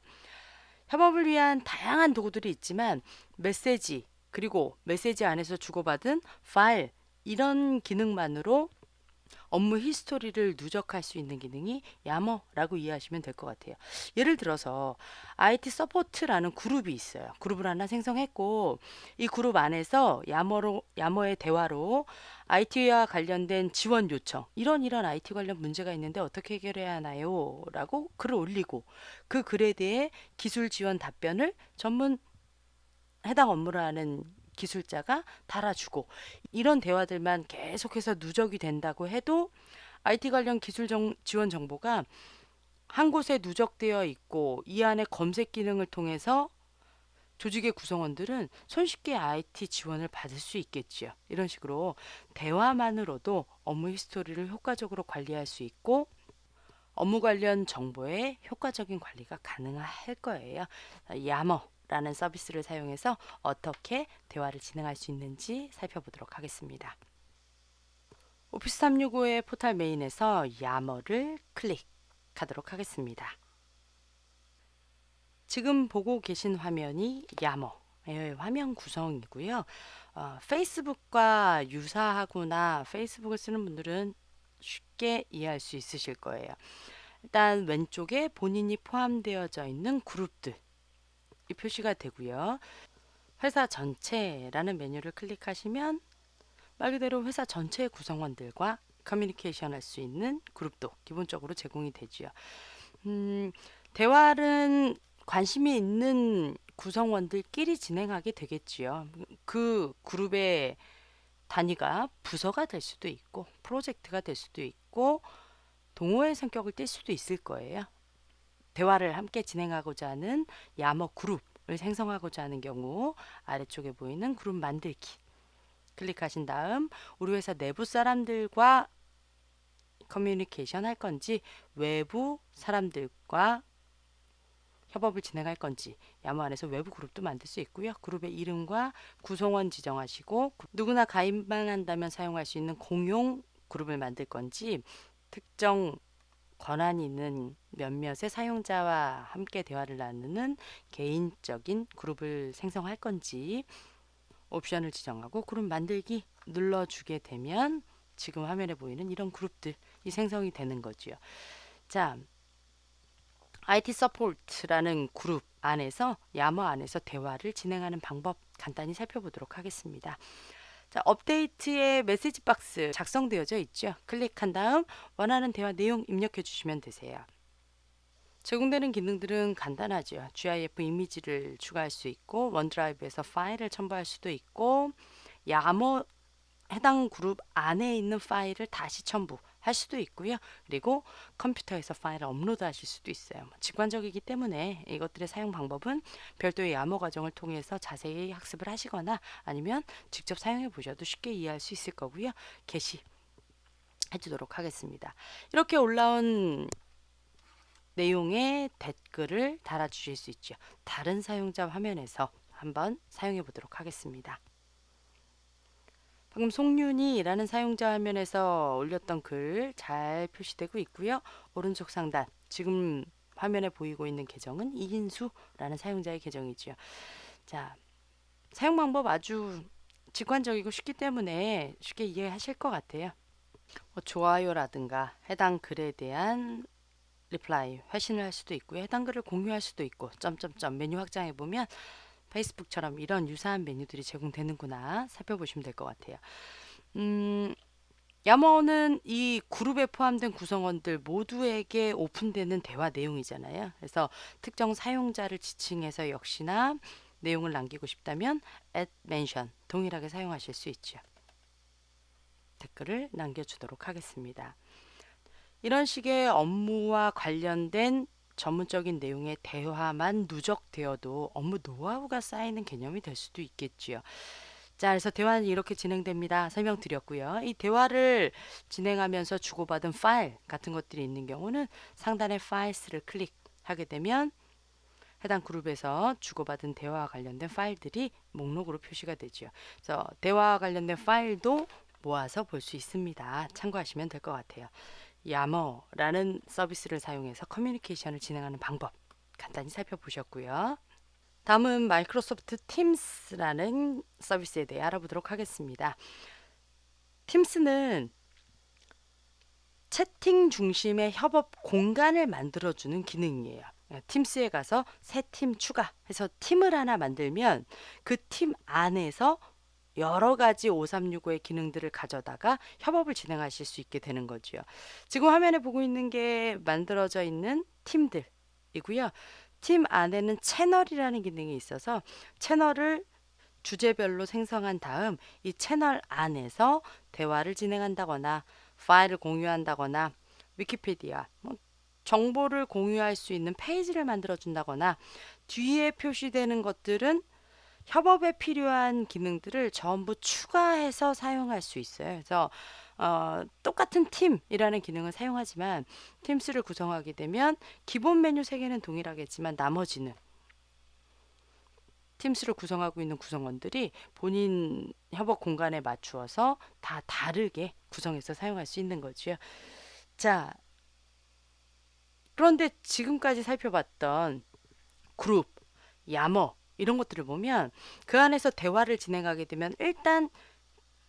협업을 위한 다양한 도구들이 있지만 메시지 그리고 메시지 안에서 주고받은 파일 이런 기능만으로 업무 히스토리를 누적할 수 있는 기능이 야머라고 이해하시면 될 것 같아요. 예를 들어서 IT 서포트라는 그룹이 있어요. 그룹을 하나 생성했고 이 그룹 안에서 야머의 대화로 IT와 관련된 지원 요청 이런 IT 관련 문제가 있는데 어떻게 해결해야 하나요? 라고 글을 올리고 그 글에 대해 기술 지원 답변을 전문 해당 업무를 하는 기술자가 달아주고 이런 대화들만 계속해서 누적이 된다고 해도 IT 관련 기술 지원 정보가 한 곳에 누적되어 있고 이 안에 검색 기능을 통해서 조직의 구성원들은 손쉽게 IT 지원을 받을 수 있겠지요. 이런 식으로 대화만으로도 업무 히스토리를 효과적으로 관리할 수 있고 업무 관련 정보의 효과적인 관리가 가능할 거예요. 야머라는 서비스를 사용해서 어떻게 대화를 진행할 수 있는지 살펴보도록 하겠습니다. 오피스 365의 포털 메인에서 야머를 클릭하도록 하겠습니다. 지금 보고 계신 화면이 야머의 화면 구성이고요. 페이스북과 유사하거나 페이스북을 쓰는 분들은 쉽게 이해할 수 있으실 거예요. 일단 왼쪽에 본인이 포함되어져 있는 그룹들 이 표시가 되고요. 회사 전체라는 메뉴를 클릭하시면 말 그대로 회사 전체의 구성원들과 커뮤니케이션 할 수 있는 그룹도 기본적으로 제공이 되지요. 대화는 관심이 있는 구성원들끼리 진행하게 되겠지요. 그 그룹의 단위가 부서가 될 수도 있고 프로젝트가 될 수도 있고 동호회 성격을 띨 수도 있을 거예요. 대화를 함께 진행하고자 하는 야머 그룹을 생성하고자 하는 경우 아래쪽에 보이는 그룹 만들기 클릭하신 다음 우리 회사 내부 사람들과 커뮤니케이션 할 건지 외부 사람들과 협업을 진행할 건지 야머 안에서 외부 그룹도 만들 수 있고요. 그룹의 이름과 구성원 지정하시고 누구나 가입만 한다면 사용할 수 있는 공용 그룹을 만들 건지 특정 권한이 있는 몇몇의 사용자와 함께 대화를 나누는 개인적인 그룹을 생성할 건지 옵션을 지정하고 그룹 만들기 눌러주게 되면 지금 화면에 보이는 이런 그룹들이 생성이 되는 거죠. 자, IT 서포트라는 그룹 안에서 야머 안에서 대화를 진행하는 방법 간단히 살펴보도록 하겠습니다. 자, 업데이트의 메시지 박스 작성되어져 있죠. 클릭한 다음 원하는 대화 내용 입력해 주시면 되세요. 제공되는 기능들은 간단하죠. GIF 이미지를 추가할 수 있고 원드라이브에서 파일을 첨부할 수도 있고 야머 해당 그룹 안에 있는 파일을 다시 첨부할 수도 있고요. 그리고 컴퓨터에서 파일을 업로드 하실 수도 있어요. 직관적이기 때문에 이것들의 사용 방법은 별도의 야머 과정을 통해서 자세히 학습을 하시거나 아니면 직접 사용해 보셔도 쉽게 이해할 수 있을 거고요. 게시해 주도록 하겠습니다. 이렇게 올라온 내용의 댓글을 달아주실 수 있죠. 다른 사용자 화면에서 한번 사용해 보도록 하겠습니다. 방금 송윤이라는 사용자 화면에서 올렸던 글 잘 표시되고 있고요. 오른쪽 상단 지금 화면에 보이고 있는 계정은 이인수라는 사용자의 계정이지요. 자, 사용 방법 아주 직관적이고 쉽기 때문에 쉽게 이해하실 것 같아요. 좋아요라든가 해당 글에 대한 리플라이, 회신을 할 수도 있고요. 해당 글을 공유할 수도 있고 점점점 메뉴 확장해 보면 페이스북처럼 이런 유사한 메뉴들이 제공되는구나 살펴보시면 될 것 같아요. 야머는 이 그룹에 포함된 구성원들 모두에게 오픈되는 대화 내용이잖아요. 그래서 특정 사용자를 지칭해서 역시나 내용을 남기고 싶다면 at mention 동일하게 사용하실 수 있죠. 댓글을 남겨주도록 하겠습니다. 이런 식의 업무와 관련된 전문적인 내용의 대화만 누적되어도 업무 노하우가 쌓이는 개념이 될 수도 있겠지요. 자, 그래서 대화는 이렇게 진행됩니다. 설명드렸고요. 이 대화를 진행하면서 주고받은 파일 같은 것들이 있는 경우는 상단의 파일스를 클릭하게 되면 해당 그룹에서 주고받은 대화와 관련된 파일들이 목록으로 표시가 되죠. 그래서 대화와 관련된 파일도 모아서 볼 수 있습니다. 참고하시면 될 것 같아요. 야머라는 서비스를 사용해서 커뮤니케이션을 진행하는 방법 간단히 살펴보셨고요. 다음은 마이크로소프트 팀스라는 서비스에 대해 알아보도록 하겠습니다. 팀스는 채팅 중심의 협업 공간을 만들어주는 기능이에요. 팀스에 가서 새 팀 추가해서 팀을 하나 만들면 그 팀 안에서 여러 가지 5365의 기능들을 가져다가 협업을 진행하실 수 있게 되는 거죠. 지금 화면에 보고 있는 게 만들어져 있는 팀들이고요. 팀 안에는 채널이라는 기능이 있어서 채널을 주제별로 생성한 다음 이 채널 안에서 대화를 진행한다거나 파일을 공유한다거나 위키피디아, 정보를 공유할 수 있는 페이지를 만들어 준다거나 뒤에 표시되는 것들은 협업에 필요한 기능들을 전부 추가해서 사용할 수 있어요. 그래서 똑같은 팀이라는 기능을 사용하지만 팀스를 구성하게 되면 기본 메뉴 3개는 동일하겠지만 나머지는 팀스를 구성하고 있는 구성원들이 본인 협업 공간에 맞추어서 다 다르게 구성해서 사용할 수 있는 거죠. 자, 그런데 지금까지 살펴봤던 그룹, 야머 이런 것들을 보면 그 안에서 대화를 진행하게 되면 일단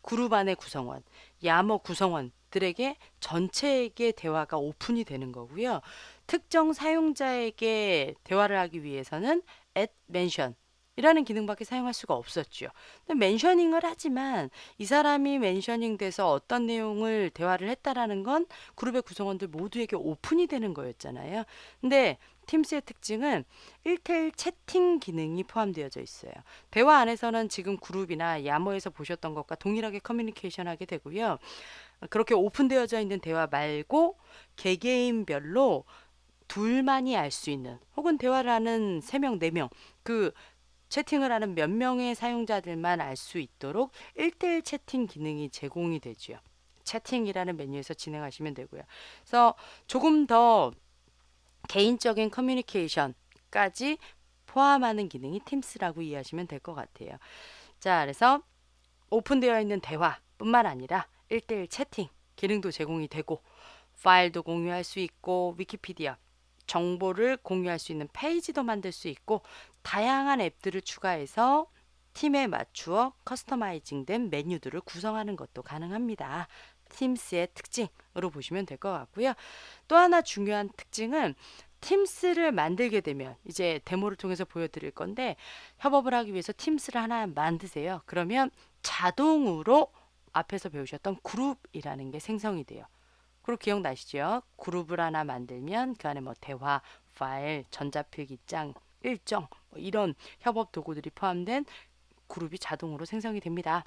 그룹 안의 구성원, 야머 구성원들에게 전체에게 대화가 오픈이 되는 거고요. 특정 사용자에게 대화를 하기 위해서는 at mention 이라는 기능밖에 사용할 수가 없었죠. 근데 멘셔닝을 하지만 이 사람이 멘셔닝 돼서 어떤 내용을 대화를 했다라는 건 그룹의 구성원들 모두에게 오픈이 되는 거였잖아요. 근데 팀스의 특징은 1대1 채팅 기능이 포함되어져 있어요. 대화 안에서는 지금 그룹이나 야모에서 보셨던 것과 동일하게 커뮤니케이션 하게 되고요. 그렇게 오픈되어져 있는 대화 말고 개개인별로 둘만이 알 수 있는 혹은 대화를 하는 3명, 4명 그 채팅을 하는 몇 명의 사용자들만 알 수 있도록 1대1 채팅 기능이 제공이 되죠. 채팅이라는 메뉴에서 진행하시면 되고요. 그래서 조금 더 개인적인 커뮤니케이션까지 포함하는 기능이 팀스라고 이해하시면 될 것 같아요. 자, 그래서 오픈되어 있는 대화뿐만 아니라 1대1 채팅 기능도 제공이 되고 파일도 공유할 수 있고 위키피디아 정보를 공유할 수 있는 페이지도 만들 수 있고 다양한 앱들을 추가해서 팀에 맞추어 커스터마이징된 메뉴들을 구성하는 것도 가능합니다. 팀스의 특징으로 보시면 될 것 같고요. 또 하나 중요한 특징은 팀스를 만들게 되면 이제 데모를 통해서 보여드릴 건데 협업을 하기 위해서 팀스를 하나 만드세요. 그러면 자동으로 앞에서 배우셨던 그룹이라는 게 생성이 돼요. 그리고 기억나시죠? 그룹을 하나 만들면 그 안에 뭐 대화, 파일, 전자필기장, 일정 이런 협업 도구들이 포함된 그룹이 자동으로 생성이 됩니다.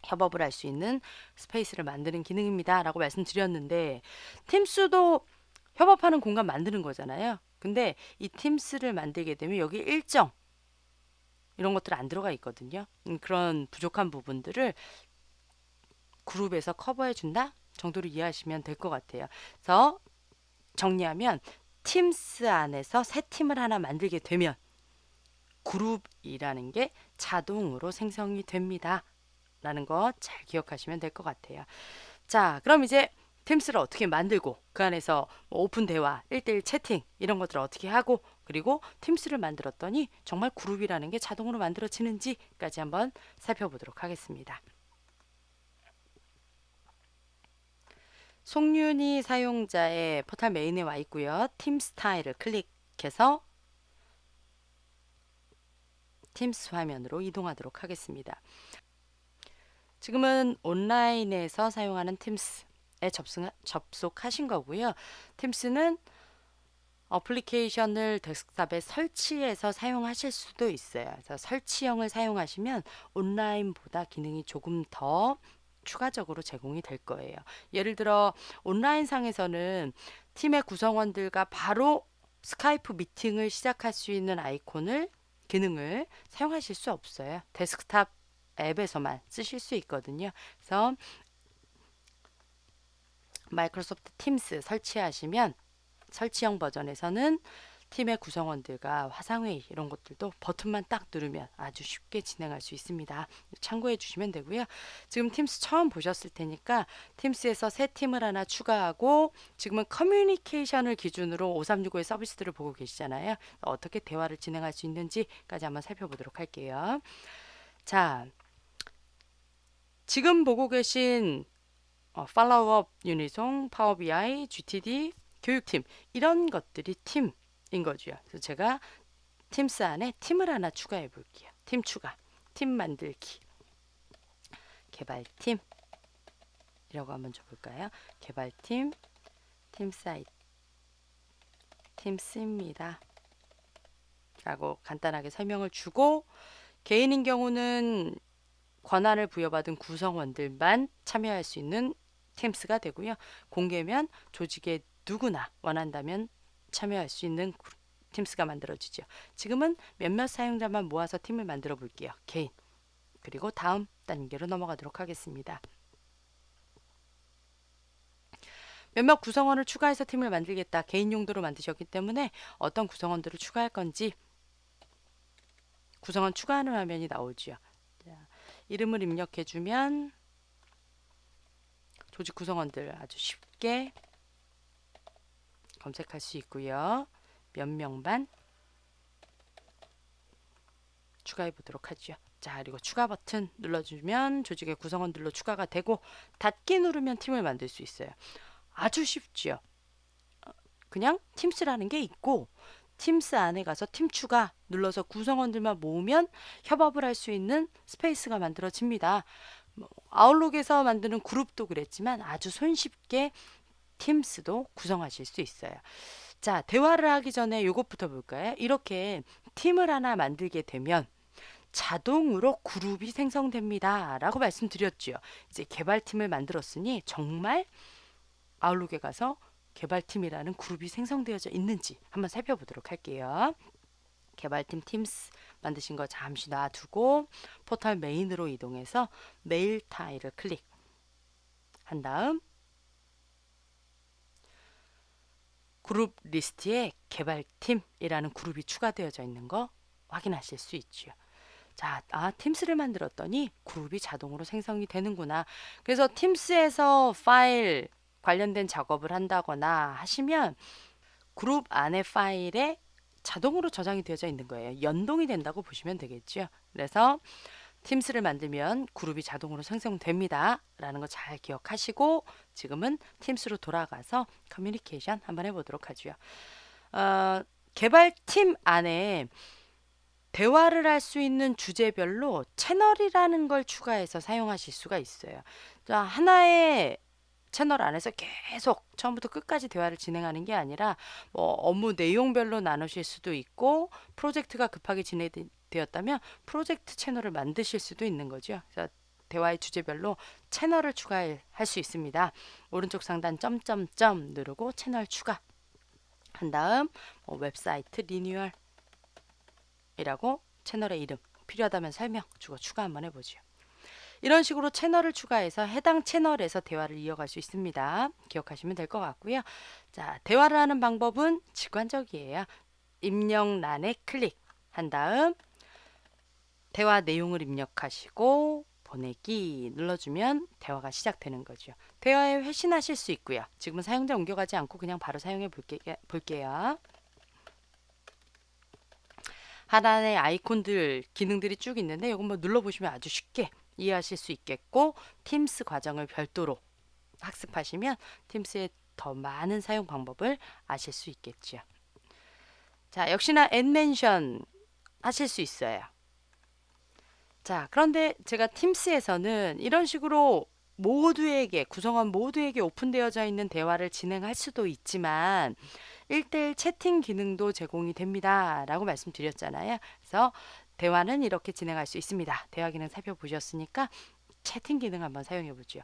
협업을 할 수 있는 스페이스를 만드는 기능입니다. 라고 말씀드렸는데 팀스도 협업하는 공간 만드는 거잖아요. 근데 이 팀스를 만들게 되면 여기 일정 이런 것들 안 들어가 있거든요. 그런 부족한 부분들을 그룹에서 커버해 준다 정도로 이해하시면 될 것 같아요. 그래서 정리하면 팀스 안에서 새 팀을 하나 만들게 되면 그룹이라는 게 자동으로 생성이 됩니다. 라는 거 잘 기억하시면 될 것 같아요. 자, 그럼 이제 팀스를 어떻게 만들고 그 안에서 뭐 오픈 대화, 1대1 채팅 이런 것들을 어떻게 하고 그리고 팀스를 만들었더니 정말 그룹이라는 게 자동으로 만들어지는지까지 한번 살펴보도록 하겠습니다. 송윤희 사용자의 포털 메인에 와 있고요. 팀 스타일을 클릭해서 팀스 화면으로 이동하도록 하겠습니다. 지금은 온라인에서 사용하는 팀스에 접속하신 거고요. 팀스는 어플리케이션을 데스크탑에 설치해서 사용하실 수도 있어요. 그래서 설치형을 사용하시면 온라인보다 기능이 조금 더 추가적으로 제공이 될 거예요. 예를 들어 온라인상에서는 팀의 구성원들과 바로 스카이프 미팅을 시작할 수 있는 기능을 사용하실 수 없어요. 데스크탑 앱에서만 쓰실 수 있거든요. 그래서 마이크로소프트 팀스 설치하시면 설치형 버전에서는 팀의 구성원들과 화상회의 이런 것들도 버튼만 딱 누르면 아주 쉽게 진행할 수 있습니다. 참고해 주시면 되고요. 지금 팀스 처음 보셨을 테니까 팀스에서 새 팀을 하나 추가하고 지금은 커뮤니케이션을 기준으로 5365의 서비스들을 보고 계시잖아요. 어떻게 대화를 진행할 수 있는지까지 한번 살펴보도록 할게요. 자, 지금 보고 계신 팔로우업 유니송, 파워 BI, GTD, 교육팀 이런 것들이 팀인 거죠. 그래서 제가 팀스 안에 팀을 하나 추가해 볼게요. 팀 추가, 팀 만들기, 개발팀 이라고 한번 줘볼까요? 개발팀, 팀 사이트, 팀스입니다. 라고 간단하게 설명을 주고 개인인 경우는 권한을 부여받은 구성원들만 참여할 수 있는 팀스가 되고요. 공개면 조직의 누구나 원한다면 참여할 수 있는 팀스가 만들어지죠. 지금은 몇몇 사용자만 모아서 팀을 만들어 볼게요. 개인. 그리고 다음 단계로 넘어가도록 하겠습니다. 몇몇 구성원을 추가해서 팀을 만들겠다. 개인 용도로 만드셨기 때문에 어떤 구성원들을 추가할 건지 구성원 추가하는 화면이 나오죠. 자, 이름을 입력해주면 조직 구성원들 아주 쉽게 검색할 수 있고요. 몇 명만 추가해 보도록 하죠. 자, 그리고 추가 버튼 눌러주면 조직의 구성원들로 추가가 되고 닫기 누르면 팀을 만들 수 있어요. 아주 쉽죠. 그냥 팀스라는 게 있고 팀스 안에 가서 팀 추가 눌러서 구성원들만 모으면 협업을 할 수 있는 스페이스가 만들어집니다. 아웃룩에서 만드는 그룹도 그랬지만 아주 손쉽게 팀스도 구성하실 수 있어요. 자, 대화를 하기 전에 이것부터 볼까요? 이렇게 팀을 하나 만들게 되면 자동으로 그룹이 생성됩니다. 라고 말씀드렸죠. 이제 개발팀을 만들었으니 정말 아웃룩에 가서 개발팀이라는 그룹이 생성되어져 있는지 한번 살펴보도록 할게요. 개발팀 팀스 만드신 거 잠시 놔두고 포털 메인으로 이동해서 메일 타일을 클릭한 다음 그룹 리스트에 개발팀이라는 그룹이 추가되어져 있는 거 확인하실 수 있죠. 자, 팀스를 만들었더니 그룹이 자동으로 생성이 되는구나. 그래서 팀스에서 파일 관련된 작업을 한다거나 하시면 그룹 안에 파일에 자동으로 저장이 되어져 있는 거예요. 연동이 된다고 보시면 되겠죠. 그래서 팀스를 만들면 그룹이 자동으로 생성됩니다. 라는 거 잘 기억하시고 지금은 팀스로 돌아가서 커뮤니케이션 한번 해보도록 하죠. 개발팀 안에 대화를 할 수 있는 주제별로 채널이라는 걸 추가해서 사용하실 수가 있어요. 자, 하나의 채널 안에서 계속 처음부터 끝까지 대화를 진행하는 게 아니라 뭐 업무 내용별로 나누실 수도 있고 프로젝트가 급하게 진행되었다면 프로젝트 채널을 만드실 수도 있는 거죠. 그래서 대화의 주제별로 채널을 추가할 수 있습니다. 오른쪽 상단 점점점 누르고 채널 추가 한 다음 웹사이트 리뉴얼 이라고 채널의 이름 필요하다면 설명 주고 추가 한번 해보죠. 이런 식으로 채널을 추가해서 해당 채널에서 대화를 이어갈 수 있습니다. 기억하시면 될 것 같고요. 자, 대화를 하는 방법은 직관적이에요. 입력란에 클릭한 다음 대화 내용을 입력하시고 보내기 눌러주면 대화가 시작되는 거죠. 대화에 회신하실 수 있고요. 지금은 사용자 옮겨가지 않고 그냥 바로 사용해 볼게요. 하단에 아이콘들 기능들이 쭉 있는데 이건 뭐 눌러보시면 아주 쉽게 이해하실 수 있겠고 팀스 과정을 별도로 학습하시면 팀스의 더 많은 사용 방법을 아실 수 있겠죠. 자, 역시나 앤멘션 하실 수 있어요. 자, 그런데 제가 팀스에서는 이런 식으로 모두에게 구성원 모두에게 오픈되어져 있는 대화를 진행할 수도 있지만 1대1 채팅 기능도 제공이 됩니다. 라고 말씀드렸잖아요. 그래서 대화는 이렇게 진행할 수 있습니다. 대화 기능 살펴보셨으니까 채팅 기능 한번 사용해 보죠.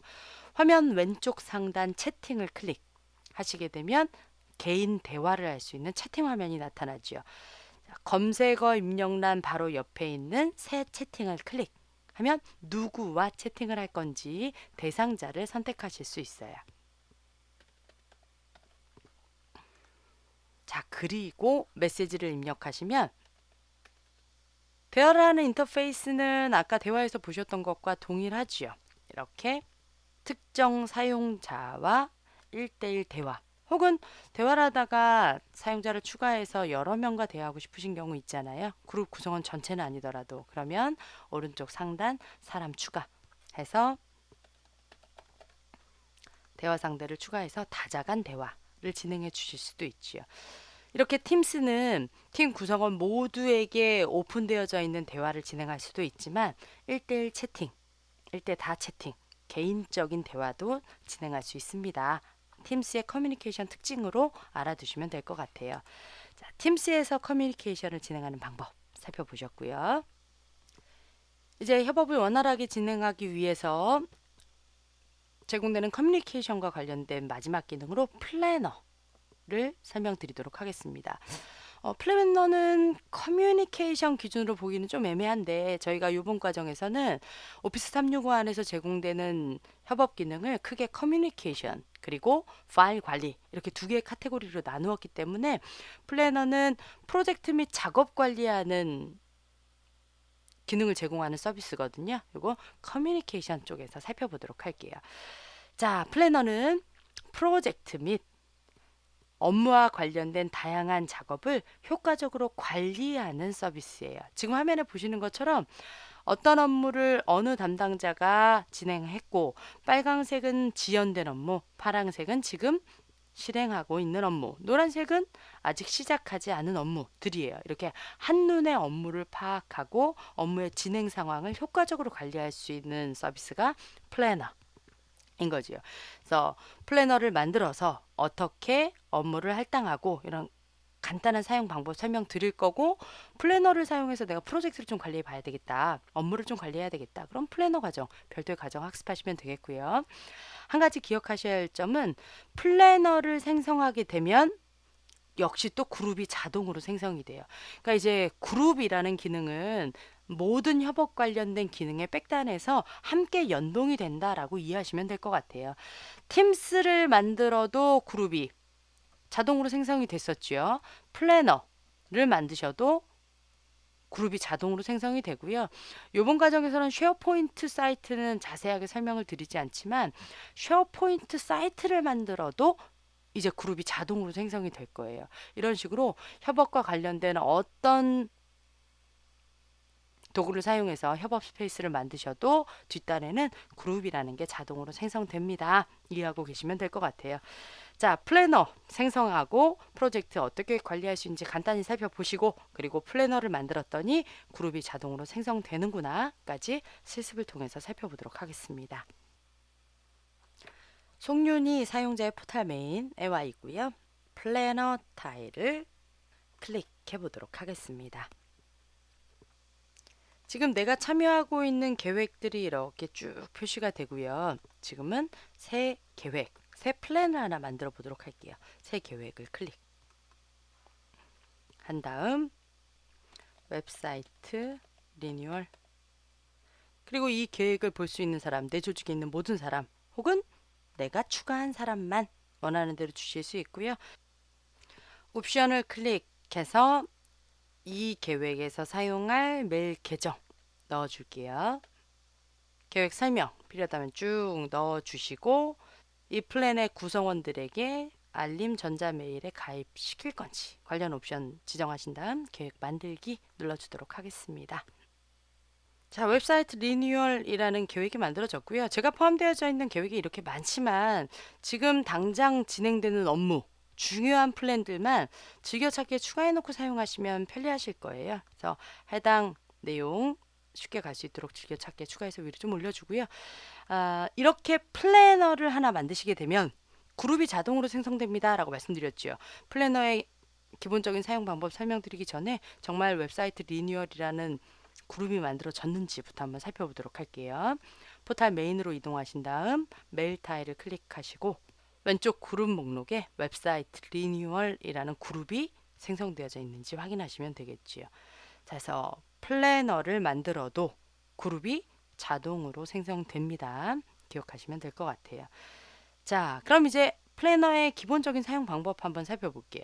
화면 왼쪽 상단 채팅을 클릭하시게 되면 개인 대화를 할 수 있는 채팅 화면이 나타나죠. 검색어 입력란 바로 옆에 있는 새 채팅을 클릭하면 누구와 채팅을 할 건지 대상자를 선택하실 수 있어요. 자, 그리고 메시지를 입력하시면 대화를 하는 인터페이스는 아까 대화에서 보셨던 것과 동일하지요. 이렇게 특정 사용자와 1대1 대화 혹은 대화를 하다가 사용자를 추가해서 여러 명과 대화하고 싶으신 경우 있잖아요. 그룹 구성원 전체는 아니더라도 그러면 오른쪽 상단 사람 추가해서 대화 상대를 추가해서 다자간 대화를 진행해 주실 수도 있지요. 이렇게 팀스는 팀 구성원 모두에게 오픈되어져 있는 대화를 진행할 수도 있지만 1대1 채팅, 1대 다 채팅, 개인적인 대화도 진행할 수 있습니다. 팀스의 커뮤니케이션 특징으로 알아두시면 될 것 같아요. 자, 팀스에서 커뮤니케이션을 진행하는 방법 살펴보셨고요. 이제 협업을 원활하게 진행하기 위해서 제공되는 커뮤니케이션과 관련된 마지막 기능으로 플래너를 설명드리도록 하겠습니다. 플래너는 커뮤니케이션 기준으로 보기는 좀 애매한데 저희가 이번 과정에서는 오피스 365 안에서 제공되는 협업 기능을 크게 커뮤니케이션 그리고 파일 관리 이렇게 두 개의 카테고리로 나누었기 때문에 플래너는 프로젝트 및 작업 관리하는 기능을 제공하는 서비스거든요. 이거 커뮤니케이션 쪽에서 살펴보도록 할게요. 자, 플래너는 프로젝트 및 업무와 관련된 다양한 작업을 효과적으로 관리하는 서비스예요. 지금 화면에 보시는 것처럼 어떤 업무를 어느 담당자가 진행했고 빨강색은 지연된 업무, 파랑색은 지금 실행하고 있는 업무, 노란색은 아직 시작하지 않은 업무들이에요. 이렇게 한눈에 업무를 파악하고 업무의 진행 상황을 효과적으로 관리할 수 있는 서비스가 플래너인 거지요. 그래서 플래너를 만들어서 어떻게 업무를 할당하고 이런 간단한 사용 방법 설명 드릴 거고, 플래너를 사용해서 내가 프로젝트를 좀 관리해 봐야 되겠다, 업무를 좀 관리해야 되겠다, 그럼 플래너 과정, 별도의 과정 학습하시면 되겠고요. 한 가지 기억하셔야 할 점은 플래너를 생성하게 되면 역시 또 그룹이 자동으로 생성이 돼요. 그러니까 이제 그룹이라는 기능은 모든 협업 관련된 기능의 백단에서 함께 연동이 된다라고 이해하시면 될 것 같아요. 팀스를 만들어도 그룹이 자동으로 생성이 됐었죠. 플래너를 만드셔도 그룹이 자동으로 생성이 되고요. 이번 과정에서는 쉐어포인트 사이트는 자세하게 설명을 드리지 않지만 쉐어포인트 사이트를 만들어도 이제 그룹이 자동으로 생성이 될 거예요. 이런 식으로 협업과 관련된 어떤 도구를 사용해서 협업 스페이스를 만드셔도 뒷단에는 그룹이라는 게 자동으로 생성됩니다. 이해하고 계시면 될 것 같아요. 자, 플래너 생성하고 프로젝트 어떻게 관리할 수 있는지 간단히 살펴보시고, 그리고 플래너를 만들었더니 그룹이 자동으로 생성되는구나까지 실습을 통해서 살펴보도록 하겠습니다. 송윤이 사용자의 포탈 메인에 와 있고요. 플래너 타일을 클릭해 보도록 하겠습니다. 지금 내가 참여하고 있는 계획들이 이렇게 쭉 표시가 되고요. 지금은 새 계획, 새 플랜을 하나 만들어 보도록 할게요. 새 계획을 클릭 한 다음 웹사이트 리뉴얼, 그리고 이 계획을 볼 수 있는 사람, 내 조직에 있는 모든 사람 혹은 내가 추가한 사람만 원하는 대로 주실 수 있고요. 옵션을 클릭해서 이 계획에서 사용할 메일 계정 넣어줄게요. 계획 설명 필요하다면 쭉 넣어주시고, 이 플랜의 구성원들에게 알림 전자메일에 가입시킬 건지 관련 옵션 지정하신 다음 계획 만들기 눌러주도록 하겠습니다. 자, 웹사이트 리뉴얼이라는 계획이 만들어졌고요. 제가 포함되어져 있는 계획이 이렇게 많지만 지금 당장 진행되는 업무, 중요한 플랜들만 즐겨찾기에 추가해놓고 사용하시면 편리하실 거예요. 그래서 해당 내용 쉽게 갈 수 있도록 즐겨찾기에 추가해서 위로 좀 올려주고요. 이렇게 플래너를 하나 만드시게 되면 그룹이 자동으로 생성됩니다 라고 말씀드렸죠. 플래너의 기본적인 사용 방법 설명드리기 전에 정말 웹사이트 리뉴얼이라는 그룹이 만들어졌는지부터 한번 살펴보도록 할게요. 포탈 메인으로 이동하신 다음 메일 타일을 클릭하시고 왼쪽 그룹 목록에 웹사이트 리뉴얼이라는 그룹이 생성되어져 있는지 확인하시면 되겠지요. 자, 그래서 플래너를 만들어도 그룹이 자동으로 생성됩니다. 기억하시면 될 것 같아요. 자, 그럼 이제 플래너의 기본적인 사용 방법 한번 살펴볼게요.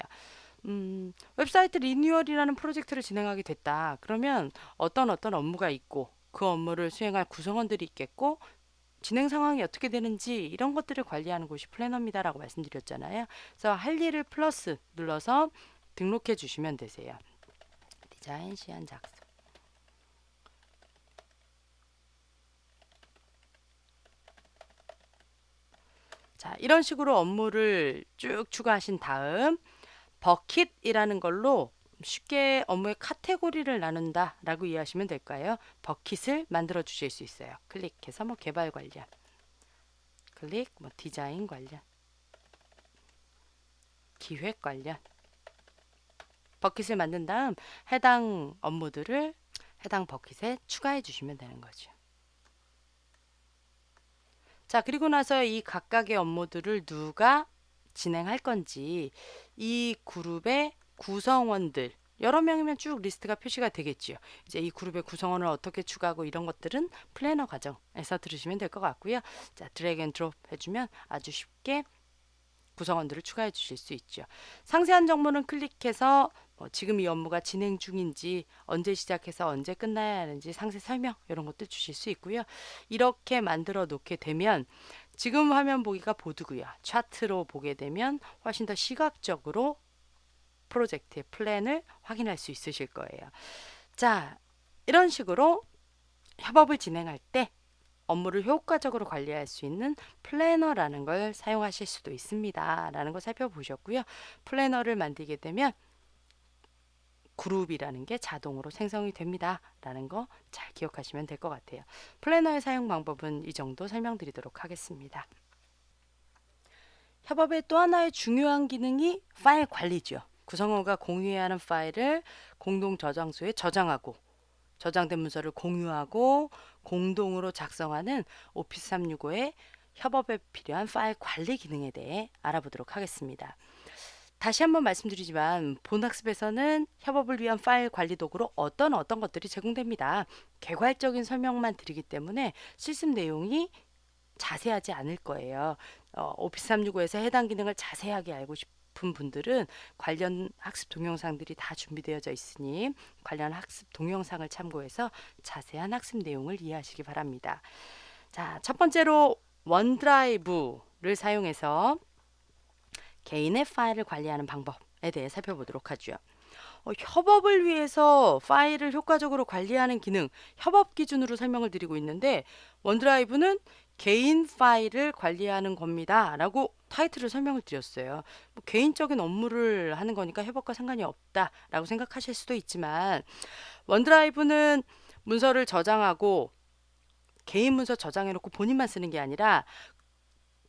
웹사이트 리뉴얼이라는 프로젝트를 진행하게 됐다. 그러면 어떤 업무가 있고 그 업무를 수행할 구성원들이 있겠고 진행 상황이 어떻게 되는지 이런 것들을 관리하는 곳이 플래너입니다 라고 말씀드렸잖아요. 그래서 할 일을 플러스 눌러서 등록해 주시면 되세요. 디자인 시안 작성. 자, 이런 식으로 업무를 쭉 추가하신 다음 버킷이라는 걸로 쉽게 업무의 카테고리를 나눈다 라고 이해하시면 될까요? 버킷을 만들어 주실 수 있어요. 클릭해서 뭐 개발 관련, 클릭 뭐 디자인 관련, 기획 관련 버킷을 만든 다음 해당 업무들을 해당 버킷에 추가해 주시면 되는 거죠. 자, 그리고 나서 이 각각의 업무들을 누가 진행할 건지 이 그룹의 구성원들 여러 명이면 쭉 리스트가 표시가 되겠지요. 이제 이 그룹의 구성원을 어떻게 추가하고 이런 것들은 플래너 과정에서 들으시면 될 것 같고요. 자, 드래그 앤 드롭 해주면 아주 쉽게 구성원들을 추가해 주실 수 있죠. 상세한 정보는 클릭해서 지금 이 업무가 진행 중인지 언제 시작해서 언제 끝나야 하는지 상세 설명 이런 것도 주실 수 있고요. 이렇게 만들어 놓게 되면 지금 화면 보기가 보드고요. 차트로 보게 되면 훨씬 더 시각적으로 프로젝트의 플랜을 확인할 수 있으실 거예요. 자, 이런 식으로 협업을 진행할 때 업무를 효과적으로 관리할 수 있는 플래너라는 걸 사용하실 수도 있습니다. 라는 걸 살펴보셨고요. 플래너를 만들게 되면 그룹이라는 게 자동으로 생성이 됩니다. 라는 거 잘 기억하시면 될 것 같아요. 플래너의 사용 방법은 이 정도 설명드리도록 하겠습니다. 협업의 또 하나의 중요한 기능이 파일 관리죠. 구성원과 공유해야 하는 파일을 공동 저장소에 저장하고 저장된 문서를 공유하고 공동으로 작성하는 오피스 365의 협업에 필요한 파일 관리 기능에 대해 알아보도록 하겠습니다. 다시 한번 말씀드리지만 본학습에서는 협업을 위한 파일 관리 도구로 어떤 것들이 제공됩니다. 개괄적인 설명만 드리기 때문에 실습 내용이 자세하지 않을 거예요. 오피스 365에서 해당 기능을 자세하게 알고 싶은 분들은 관련 학습 동영상들이 다 준비되어져 있으니 관련 학습 동영상을 참고해서 자세한 학습 내용을 이해하시기 바랍니다. 자, 첫 번째로 원드라이브를 사용해서 개인의 파일을 관리하는 방법에 대해 살펴보도록 하죠. 협업을 위해서 파일을 효과적으로 관리하는 기능, 협업 기준으로 설명을 드리고 있는데 원드라이브는 개인 파일을 관리하는 겁니다. 라고 타이틀을 설명을 드렸어요. 개인적인 업무를 하는 거니까 협업과 상관이 없다라고 생각하실 수도 있지만 원드라이브는 문서를 저장하고 개인 문서 저장해놓고 본인만 쓰는 게 아니라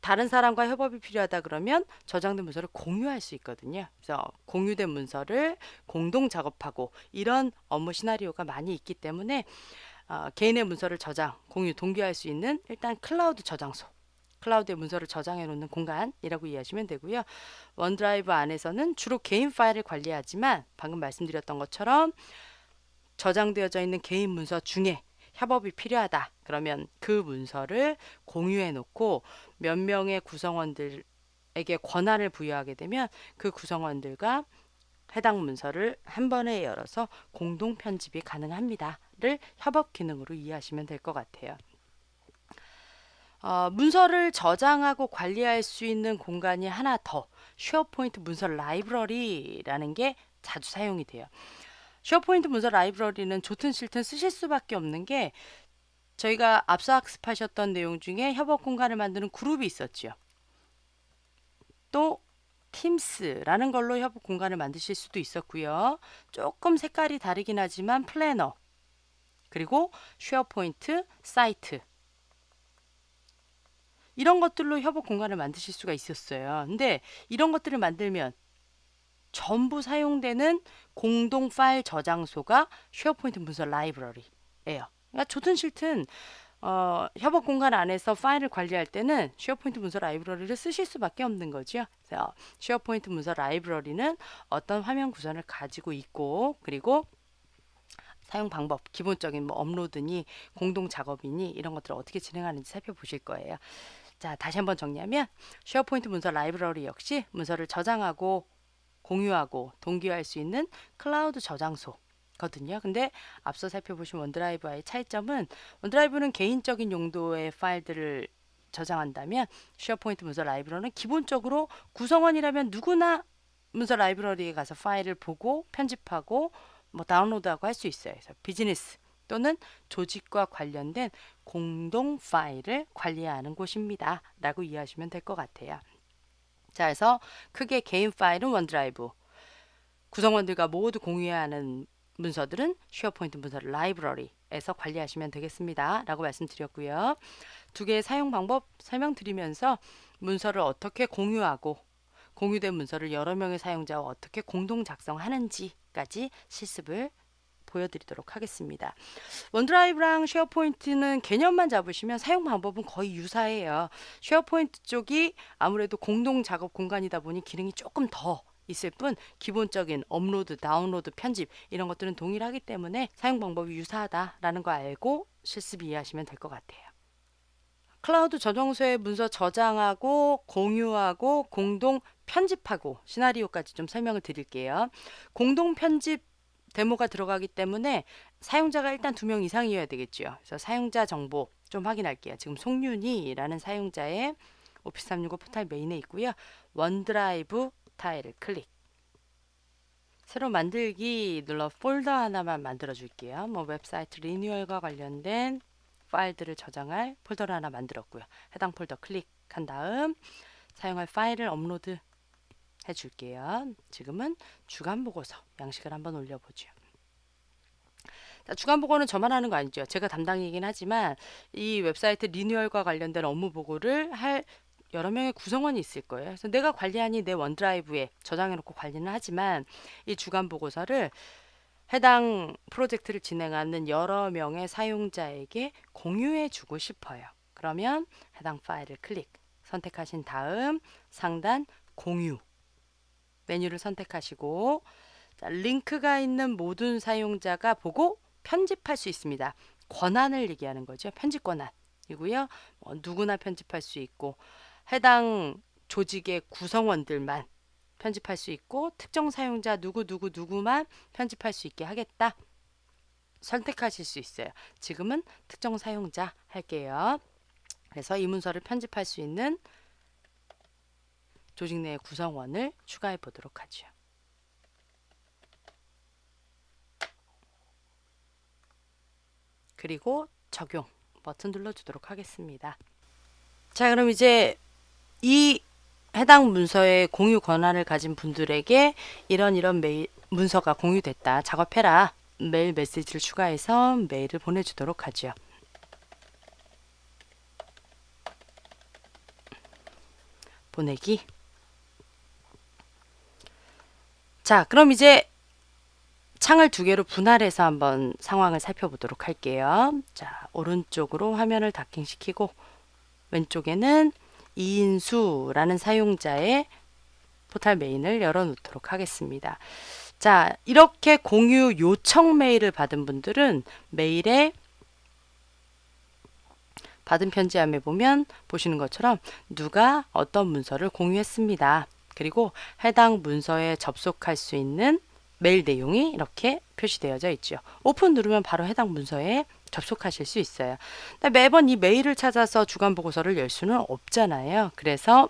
다른 사람과 협업이 필요하다 그러면 저장된 문서를 공유할 수 있거든요. 그래서 공유된 문서를 공동 작업하고 이런 업무 시나리오가 많이 있기 때문에 개인의 문서를 저장, 공유, 동기화할 수 있는 일단 클라우드 저장소, 클라우드에 문서를 저장해 놓는 공간이라고 이해하시면 되고요. 원드라이브 안에서는 주로 개인 파일을 관리하지만 방금 말씀드렸던 것처럼 저장되어져 있는 개인 문서 중에 협업이 필요하다. 그러면 그 문서를 공유해 놓고 몇 명의 구성원들에게 권한을 부여하게 되면 그 구성원들과 해당 문서를 한 번에 열어서 공동 편집이 가능합니다.를 협업 기능으로 이해하시면 될 것 같아요. 문서를 저장하고 관리할 수 있는 공간이 하나 더 쉐어포인트 문서 라이브러리라는 게 자주 사용이 돼요. 쉐어포인트 문서 라이브러리는 좋든 싫든 쓰실 수밖에 없는 게 저희가 앞서 학습하셨던 내용 중에 협업 공간을 만드는 그룹이 있었죠. 또 팀스라는 걸로 협업 공간을 만드실 수도 있었고요. 조금 색깔이 다르긴 하지만 플래너 그리고 쉐어포인트 사이트 이런 것들로 협업 공간을 만드실 수가 있었어요. 근데 이런 것들을 만들면 전부 사용되는 공동 파일 저장소가 쉐어포인트 문서 라이브러리예요. 그러니까 좋든 싫든 협업 공간 안에서 파일을 관리할 때는 쉐어포인트 문서 라이브러리를 쓰실 수밖에 없는 거죠. 그래서 쉐어포인트 문서 라이브러리는 어떤 화면 구성을 가지고 있고 그리고 사용 방법, 기본적인 뭐 업로드니 공동 작업이니 이런 것들을 어떻게 진행하는지 살펴보실 거예요. 자, 다시 한번 정리하면 쉐어포인트 문서 라이브러리 역시 문서를 저장하고 공유하고 동기화할 수 있는 클라우드 저장소거든요. 근데 앞서 살펴보신 원드라이브와의 차이점은 원드라이브는 개인적인 용도의 파일들을 저장한다면 쉐어포인트 문서 라이브러리는 기본적으로 구성원이라면 누구나 문서 라이브러리에 가서 파일을 보고 편집하고 뭐 다운로드하고 할 수 있어요. 그래서 비즈니스 또는 조직과 관련된 공동 파일을 관리하는 곳입니다. 라고 이해하시면 될 것 같아요. 자, 그래서 크게 개인 파일은 원드라이브, 구성원들과 모두 공유해야 하는 문서들은 쉐어포인트 문서 라이브러리에서 관리하시면 되겠습니다. 라고 말씀드렸고요. 두 개의 사용 방법 설명드리면서 문서를 어떻게 공유하고 공유된 문서를 여러 명의 사용자와 어떻게 공동 작성하는지까지 실습을 보여드리도록 하겠습니다. 원드라이브랑 쉐어포인트는 개념만 잡으시면 사용 방법은 거의 유사해요. 쉐어포인트 쪽이 아무래도 공동 작업 공간이다 보니 기능이 조금 더 있을 뿐 기본적인 업로드, 다운로드, 편집 이런 것들은 동일하기 때문에 사용 방법이 유사하다라는 거 알고 실습 이해하시면 될 것 같아요. 클라우드 저장소에 문서 저장하고 공유하고 공동 편집하고 시나리오까지 좀 설명을 드릴게요. 공동 편집 데모가 들어가기 때문에 사용자가 일단 2명 이상이어야 되겠죠. 그래서 사용자 정보 좀 확인할게요. 지금 송윤이라는 사용자의 오피스 365 포탈 메인에 있고요. 원드라이브 타일을 클릭. 새로 만들기 눌러 폴더 하나만 만들어 줄게요. 뭐 웹사이트 리뉴얼과 관련된 파일들을 저장할 폴더를 하나 만들었고요. 해당 폴더 클릭한 다음 사용할 파일을 업로드 해줄게요. 지금은 주간 보고서 양식을 한번 올려보죠. 자, 주간 보고는 저만 하는 거 아니죠. 제가 담당이긴 하지만 이 웹사이트 리뉴얼과 관련된 업무 보고를 할 여러 명의 구성원이 있을 거예요. 그래서 내가 관리하니 내 원드라이브에 저장해 놓고 관리는 하지만 이 주간 보고서를 해당 프로젝트를 진행하는 여러 명의 사용자에게 공유해 주고 싶어요. 그러면 해당 파일을 클릭 선택하신 다음 상단 공유 메뉴를 선택하시고 자, 링크가 있는 모든 사용자가 보고 편집할 수 있습니다. 권한을 얘기하는 거죠. 편집 권한이고요. 누구나 편집할 수 있고 해당 조직의 구성원들만 편집할 수 있고 특정 사용자 누구만 편집할 수 있게 하겠다. 선택하실 수 있어요. 지금은 특정 사용자 할게요. 그래서 이 문서를 편집할 수 있는 조직 내 구성원을 추가해 보도록 하죠. 그리고 적용 버튼 눌러주도록 하겠습니다. 자, 그럼 이제 이 해당 문서의 공유 권한을 가진 분들에게 이런 메일 문서가 공유됐다. 작업해라. 메일 메시지를 추가해서 메일을 보내주도록 하죠. 보내기. 자, 그럼 이제 창을 2개로 분할해서 한번 상황을 살펴보도록 할게요. 자, 오른쪽으로 화면을 닥킹시키고 왼쪽에는 이인수라는 사용자의 포탈 메인을 열어놓도록 하겠습니다. 자, 이렇게 공유 요청 메일을 받은 분들은 메일에 받은 편지함에 보면 보시는 것처럼 누가 어떤 문서를 공유했습니다. 그리고 해당 문서에 접속할 수 있는 메일 내용이 이렇게 표시되어져 있죠. 오픈 누르면 바로 해당 문서에 접속하실 수 있어요. 근데 매번 이 메일을 찾아서 주간 보고서를 열 수는 없잖아요. 그래서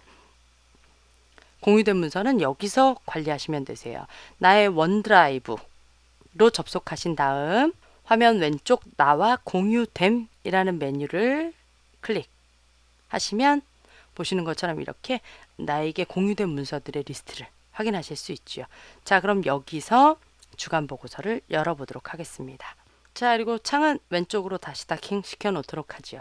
공유된 문서는 여기서 관리하시면 되세요. 나의 원드라이브로 접속하신 다음 화면 왼쪽 나와 공유됨이라는 메뉴를 클릭하시면 보시는 것처럼 이렇게 나에게 공유된 문서들의 리스트를 확인하실 수 있죠. 자, 그럼 여기서 주간 보고서를 열어보도록 하겠습니다. 자, 그리고 창은 왼쪽으로 다시 닥킹 시켜 놓도록 하죠.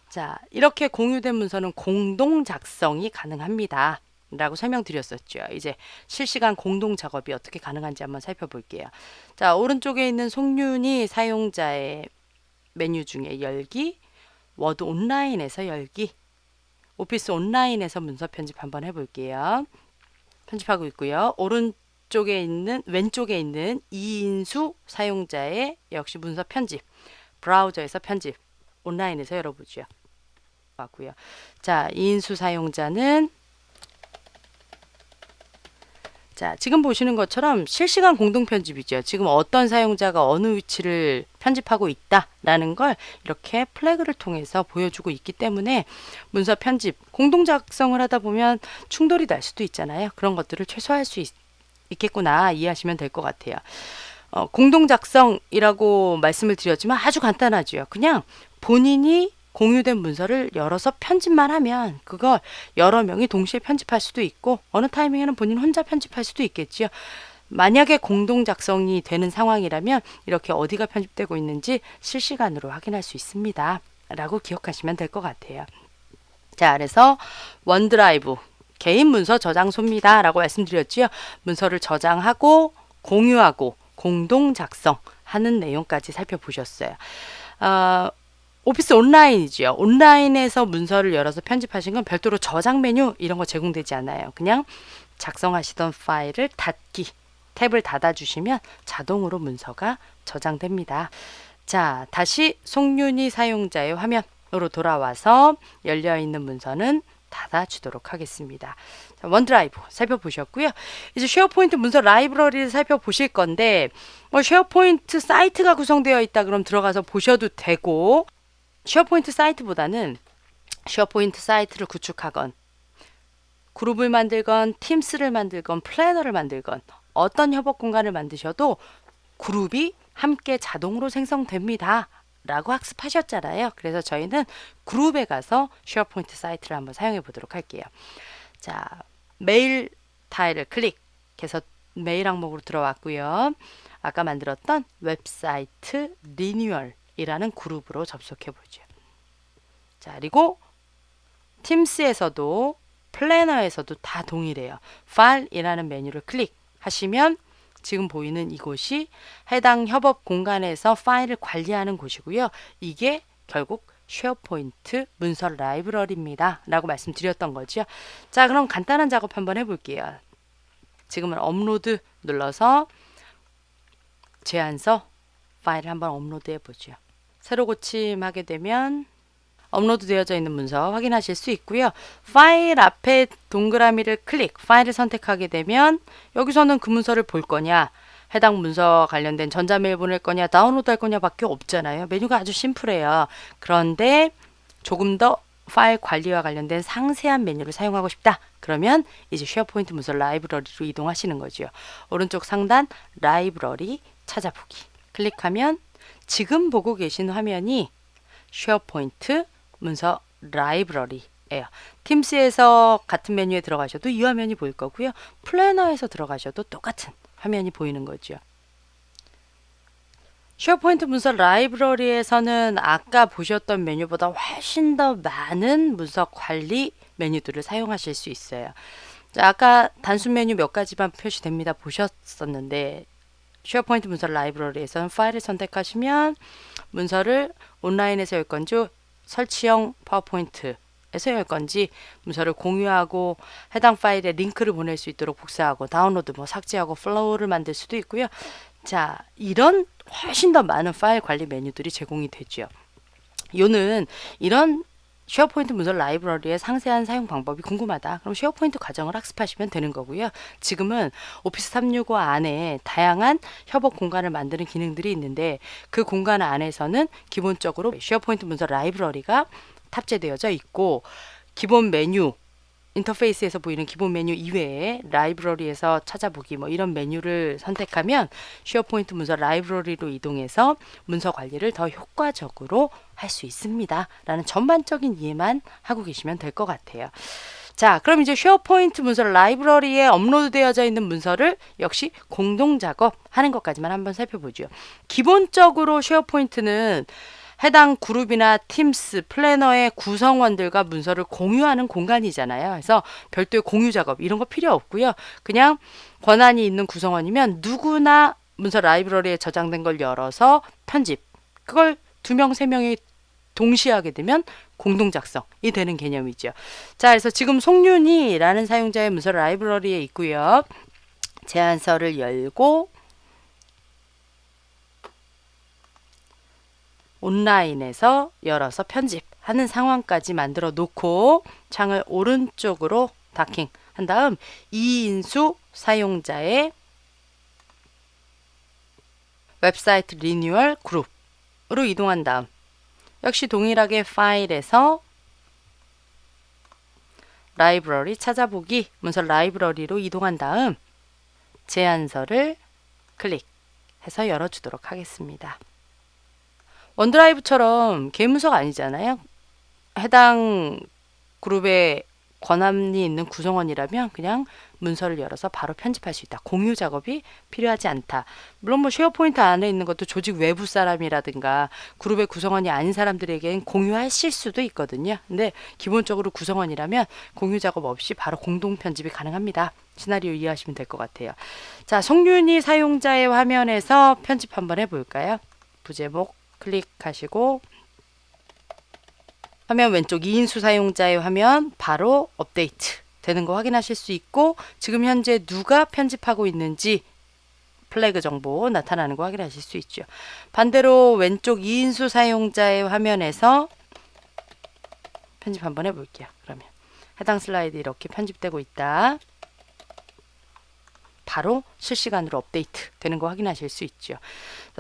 자, 이렇게 공유된 문서는 공동 작성이 가능합니다. 라고 설명드렸었죠. 이제 실시간 공동 작업이 어떻게 가능한지 한번 살펴볼게요. 자, 오른쪽에 있는 송윤이 사용자의 메뉴 중에 열기, 워드 온라인에서 열기, 오피스 온라인에서 문서 편집 한번 해볼게요. 편집하고 있고요. 왼쪽에 있는 이인수 사용자의 역시 문서 편집, 브라우저에서 편집, 온라인에서 열어보죠. 맞고요. 자, 이인수 사용자는 자, 지금 보시는 것처럼 실시간 공동 편집이죠. 지금 어떤 사용자가 어느 위치를 편집하고 있다라는 걸 이렇게 플래그를 통해서 보여주고 있기 때문에 문서 편집, 공동 작성을 하다 보면 충돌이 날 수도 있잖아요. 그런 것들을 최소화할 수 있겠구나 이해하시면 될 것 같아요. 공동 작성이라고 말씀을 드렸지만 아주 간단하죠. 그냥 본인이 공유된 문서를 열어서 편집만 하면 그걸 여러 명이 동시에 편집할 수도 있고 어느 타이밍에는 본인 혼자 편집할 수도 있겠죠. 만약에 공동 작성이 되는 상황이라면 이렇게 어디가 편집되고 있는지 실시간으로 확인할 수 있습니다. 라고 기억하시면 될 것 같아요. 자, 그래서 원드라이브 개인 문서 저장소입니다. 라고 말씀드렸죠. 문서를 저장하고 공유하고 공동 작성하는 하는 내용까지 살펴보셨어요. 오피스 온라인이죠. 온라인에서 문서를 열어서 편집하신 건 별도로 저장 메뉴 이런 거 제공되지 않아요. 그냥 작성하시던 파일을 닫기, 탭을 닫아주시면 자동으로 문서가 저장됩니다. 자, 다시 송윤희 사용자의 화면으로 돌아와서 열려있는 문서는 닫아주도록 하겠습니다. 자, 원드라이브 살펴보셨고요. 이제 쉐어포인트 문서 라이브러리를 살펴보실 건데 쉐어포인트 사이트가 구성되어 있다 그럼 들어가서 보셔도 되고 쉐어포인트 사이트보다는 쉐어포인트 사이트를 구축하건 그룹을 만들건 팀스를 만들건 플래너를 만들건 어떤 협업 공간을 만드셔도 그룹이 함께 자동으로 생성됩니다. 라고 학습하셨잖아요. 그래서 저희는 그룹에 가서 쉐어포인트 사이트를 한번 사용해 보도록 할게요. 자, 메일 타일을 클릭해서 메일 항목으로 들어왔고요. 아까 만들었던 웹사이트 리뉴얼이라는 그룹으로 접속해 보죠. 자, 그리고 팀스에서도 플래너에서도 다 동일해요. 파일이라는 메뉴를 클릭하시면 지금 보이는 이곳이 해당 협업 공간에서 파일을 관리하는 곳이고요. 이게 결국 쉐어포인트 문서 라이브러리입니다. 라고 말씀드렸던 거죠. 자, 그럼 간단한 작업 한번 해볼게요. 지금은 업로드 눌러서 제안서 파일을 한번 업로드 해보죠. 새로 고침하게 되면 업로드 되어져 있는 문서 확인하실 수 있고요. 파일 앞에 동그라미를 클릭, 파일을 선택하게 되면 여기서는 그 문서를 볼 거냐, 해당 문서 관련된 전자메일 보낼 거냐, 다운로드 할 거냐 밖에 없잖아요. 메뉴가 아주 심플해요. 그런데 조금 더 파일 관리와 관련된 상세한 메뉴를 사용하고 싶다. 그러면 이제 쉐어포인트 문서 라이브러리로 이동하시는 거죠. 오른쪽 상단 라이브러리 찾아보기 클릭하면 지금 보고 계신 화면이 쉐어포인트 문서 라이브러리예요. 팀스에서 같은 메뉴에 들어가셔도 이 화면이 보일 거고요. 플래너에서 들어가셔도 똑같은 화면이 보이는 거죠. 쉐어포인트 문서 라이브러리에서는 아까 보셨던 메뉴보다 훨씬 더 많은 문서 관리 메뉴들을 사용하실 수 있어요. 자, 아까 단순 메뉴 몇 가지만 표시됩니다. 보셨었는데 쉐어포인트 문서 라이브러리에서는 파일을 선택하시면 문서를 온라인에서 열 건지 설치형 파워포인트에서 열 건지 문서를 공유하고 해당 파일에 링크를 보낼 수 있도록 복사하고 다운로드 삭제하고 플로우를 만들 수도 있고요. 자, 이런 훨씬 더 많은 파일 관리 메뉴들이 제공이 되죠. 요는 이런 쉐어포인트 문서 라이브러리의 상세한 사용 방법이 궁금하다. 그럼 쉐어포인트 과정을 학습하시면 되는 거고요. 지금은 오피스 365 안에 다양한 협업 공간을 만드는 기능들이 있는데 그 공간 안에서는 기본적으로 쉐어포인트 문서 라이브러리가 탑재되어져 있고 기본 메뉴 인터페이스에서 보이는 기본 메뉴 이외에 라이브러리에서 찾아보기 이런 메뉴를 선택하면 쉐어포인트 문서 라이브러리로 이동해서 문서 관리를 더 효과적으로 할 수 있습니다. 라는 전반적인 이해만 하고 계시면 될 것 같아요. 자, 그럼 이제 쉐어포인트 문서 라이브러리에 업로드되어져 있는 문서를 역시 공동 작업하는 것까지만 한번 살펴보죠. 기본적으로 쉐어포인트는 해당 그룹이나 팀스, 플래너의 구성원들과 문서를 공유하는 공간이잖아요. 그래서 별도의 공유 작업 이런 거 필요 없고요. 그냥 권한이 있는 구성원이면 누구나 문서 라이브러리에 저장된 걸 열어서 편집, 그걸 2명, 3명이 동시에 하게 되면 공동 작성이 되는 개념이죠. 자, 그래서 지금 송윤희라는 사용자의 문서 라이브러리에 있고요. 제안서를 열고 온라인에서 열어서 편집하는 상황까지 만들어 놓고 창을 오른쪽으로 다킹 한 다음 이인수 사용자의 웹사이트 리뉴얼 그룹으로 이동한 다음 역시 동일하게 파일에서 라이브러리 찾아보기 문서 라이브러리로 이동한 다음 제안서를 클릭해서 열어주도록 하겠습니다. 원드라이브처럼 개인 문서가 아니잖아요. 해당 그룹에 권한이 있는 구성원이라면 그냥 문서를 열어서 바로 편집할 수 있다. 공유 작업이 필요하지 않다. 물론 쉐어포인트 안에 있는 것도 조직 외부 사람이라든가 그룹의 구성원이 아닌 사람들에겐 공유하실 수도 있거든요. 근데 기본적으로 구성원이라면 공유 작업 없이 바로 공동 편집이 가능합니다. 시나리오 이해하시면 될 것 같아요. 자, 송윤희 사용자의 화면에서 편집 한번 해볼까요? 부제목 클릭하시고 화면 왼쪽 2인수 사용자의 화면 바로 업데이트 되는 거 확인하실 수 있고, 지금 현재 누가 편집하고 있는지 플래그 정보 나타나는 거 확인하실 수 있죠. 반대로 왼쪽 2인수 사용자의 화면에서 편집 한번 해볼게요. 그러면 해당 슬라이드 이렇게 편집되고 있다. 바로 실시간으로 업데이트 되는 거 확인하실 수 있죠.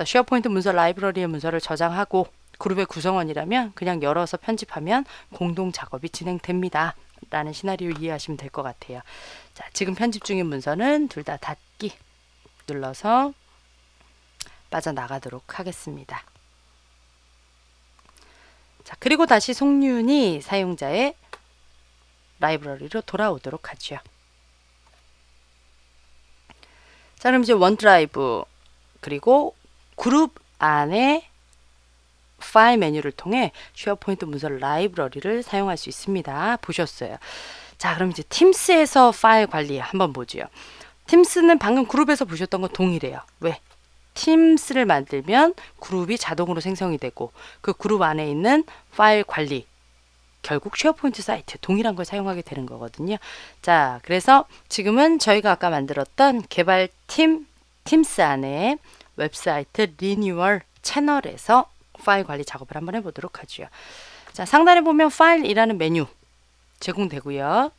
쉐어포인트 문서 라이브러리의 문서를 저장하고 그룹의 구성원이라면 그냥 열어서 편집하면 공동 작업이 진행됩니다. 라는 시나리오 이해하시면 될 것 같아요. 자, 지금 편집 중인 문서는 둘 다 닫기 눌러서 빠져나가도록 하겠습니다. 자, 그리고 다시 송윤희 사용자의 라이브러리로 돌아오도록 하죠. 자, 그럼 이제 원드라이브 그리고 그룹 안에 파일 메뉴를 통해 쉐어포인트 문서 라이브러리를 사용할 수 있습니다. 보셨어요. 자, 그럼 이제 팀스에서 파일 관리 한번 보죠. 팀스는 방금 그룹에서 보셨던 건 동일해요. 왜? 팀스를 만들면 그룹이 자동으로 생성이 되고 그 그룹 안에 있는 파일 관리 결국 쉐어포인트 사이트 동일한 걸 사용하게 되는 거거든요. 자, 그래서 지금은 저희가 아까 만들었던 개발팀 팀스 안에 웹사이트 리뉴얼 채널에서 파일 관리 작업을 한번 해보도록 하죠. 자, 상단에 보면 파일이라는 메뉴 제공되고요.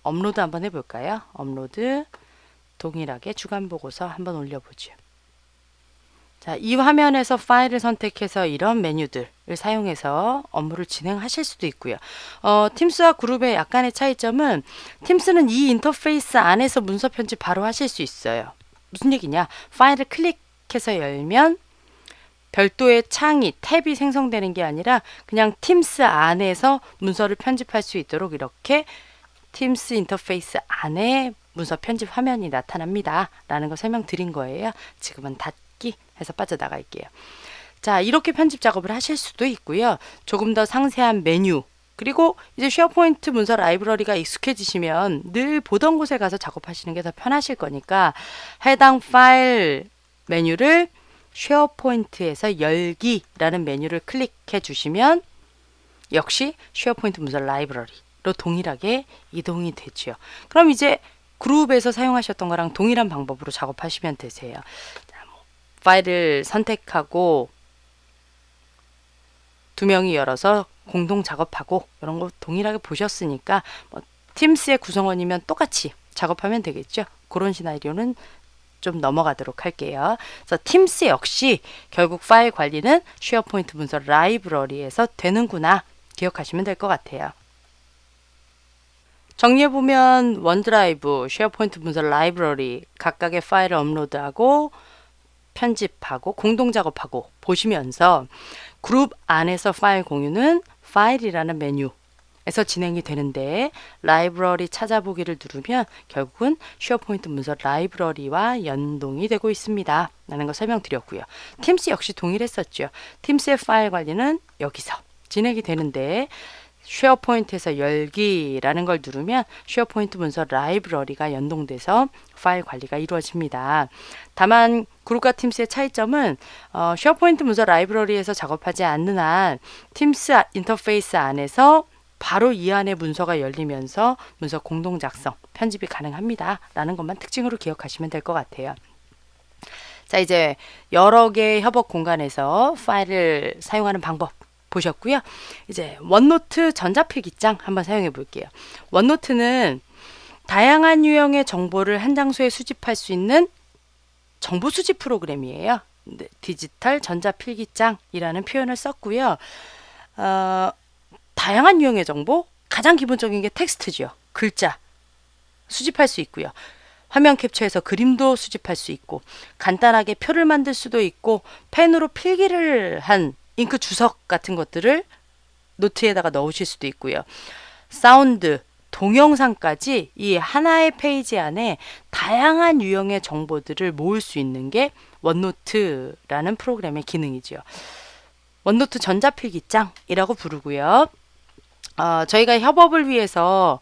업로드 한번 해볼까요? 업로드 동일하게 주간 보고서 한번 올려보죠. 자, 이 화면에서 파일을 선택해서 이런 메뉴들을 사용해서 업무를 진행하실 수도 있고요. 팀스와 그룹의 약간의 차이점은 팀스는 이 인터페이스 안에서 문서 편집 바로 하실 수 있어요. 무슨 얘기냐? 파일을 클릭해서 열면 별도의 창이, 탭이 생성되는 게 아니라 그냥 팀스 안에서 문서를 편집할 수 있도록 이렇게 팀스 인터페이스 안에 문서 편집 화면이 나타납니다. 라는 거 설명드린 거예요. 지금은 닫기 해서 빠져나갈게요. 자, 이렇게 편집 작업을 하실 수도 있고요. 조금 더 상세한 메뉴, 그리고 이제 쉐어포인트 문서 라이브러리가 익숙해지시면 늘 보던 곳에 가서 작업하시는 게 더 편하실 거니까 해당 파일 메뉴를 쉐어포인트에서 열기라는 메뉴를 클릭해 주시면 역시 쉐어포인트 문서 라이브러리로 동일하게 이동이 되죠. 그럼 이제 그룹에서 사용하셨던 거랑 동일한 방법으로 작업하시면 되세요. 자, 파일을 선택하고 두 명이 열어서 공동 작업하고 이런 거 동일하게 보셨으니까 팀스의 구성원이면 똑같이 작업하면 되겠죠. 그런 시나리오는 좀 넘어가도록 할게요. 그래서 팀스 역시 결국 파일 관리는 쉐어포인트 문서 라이브러리에서 되는구나 기억하시면 될 것 같아요. 정리해보면 원드라이브, 쉐어포인트 문서 라이브러리 각각의 파일을 업로드하고 편집하고 공동 작업하고 보시면서 그룹 안에서 파일 공유는 파일이라는 메뉴에서 진행이 되는데 라이브러리 찾아보기를 누르면 결국은 쉐어포인트 문서 라이브러리와 연동이 되고 있습니다. 라는 거 설명드렸고요. 팀스 역시 동일했었죠. 팀스의 파일 관리는 여기서 진행이 되는데 쉐어포인트에서 열기라는 걸 누르면 쉐어포인트 문서 라이브러리가 연동돼서 파일 관리가 이루어집니다. 다만 그룹과 팀스의 차이점은 쉐어포인트 문서 라이브러리에서 작업하지 않는 한 팀스 인터페이스 안에서 바로 이 안에 문서가 열리면서 문서 공동 작성, 편집이 가능합니다. 라는 것만 특징으로 기억하시면 될 것 같아요. 자, 이제 여러 개의 협업 공간에서 파일을 사용하는 방법 보셨고요. 이제 원노트 전자필기장 한번 사용해 볼게요. 원노트는 다양한 유형의 정보를 한 장소에 수집할 수 있는 정보 수집 프로그램이에요. 디지털 전자필기장이라는 표현을 썼고요. 다양한 유형의 정보, 가장 기본적인 게 텍스트죠. 글자 수집할 수 있고요. 화면 캡처해서 그림도 수집할 수 있고 간단하게 표를 만들 수도 있고 펜으로 필기를 한 잉크 주석 같은 것들을 노트에다가 넣으실 수도 있고요. 사운드, 동영상까지 이 하나의 페이지 안에 다양한 유형의 정보들을 모을 수 있는 게 원노트라는 프로그램의 기능이죠. 원노트 전자필기장이라고 부르고요. 저희가 협업을 위해서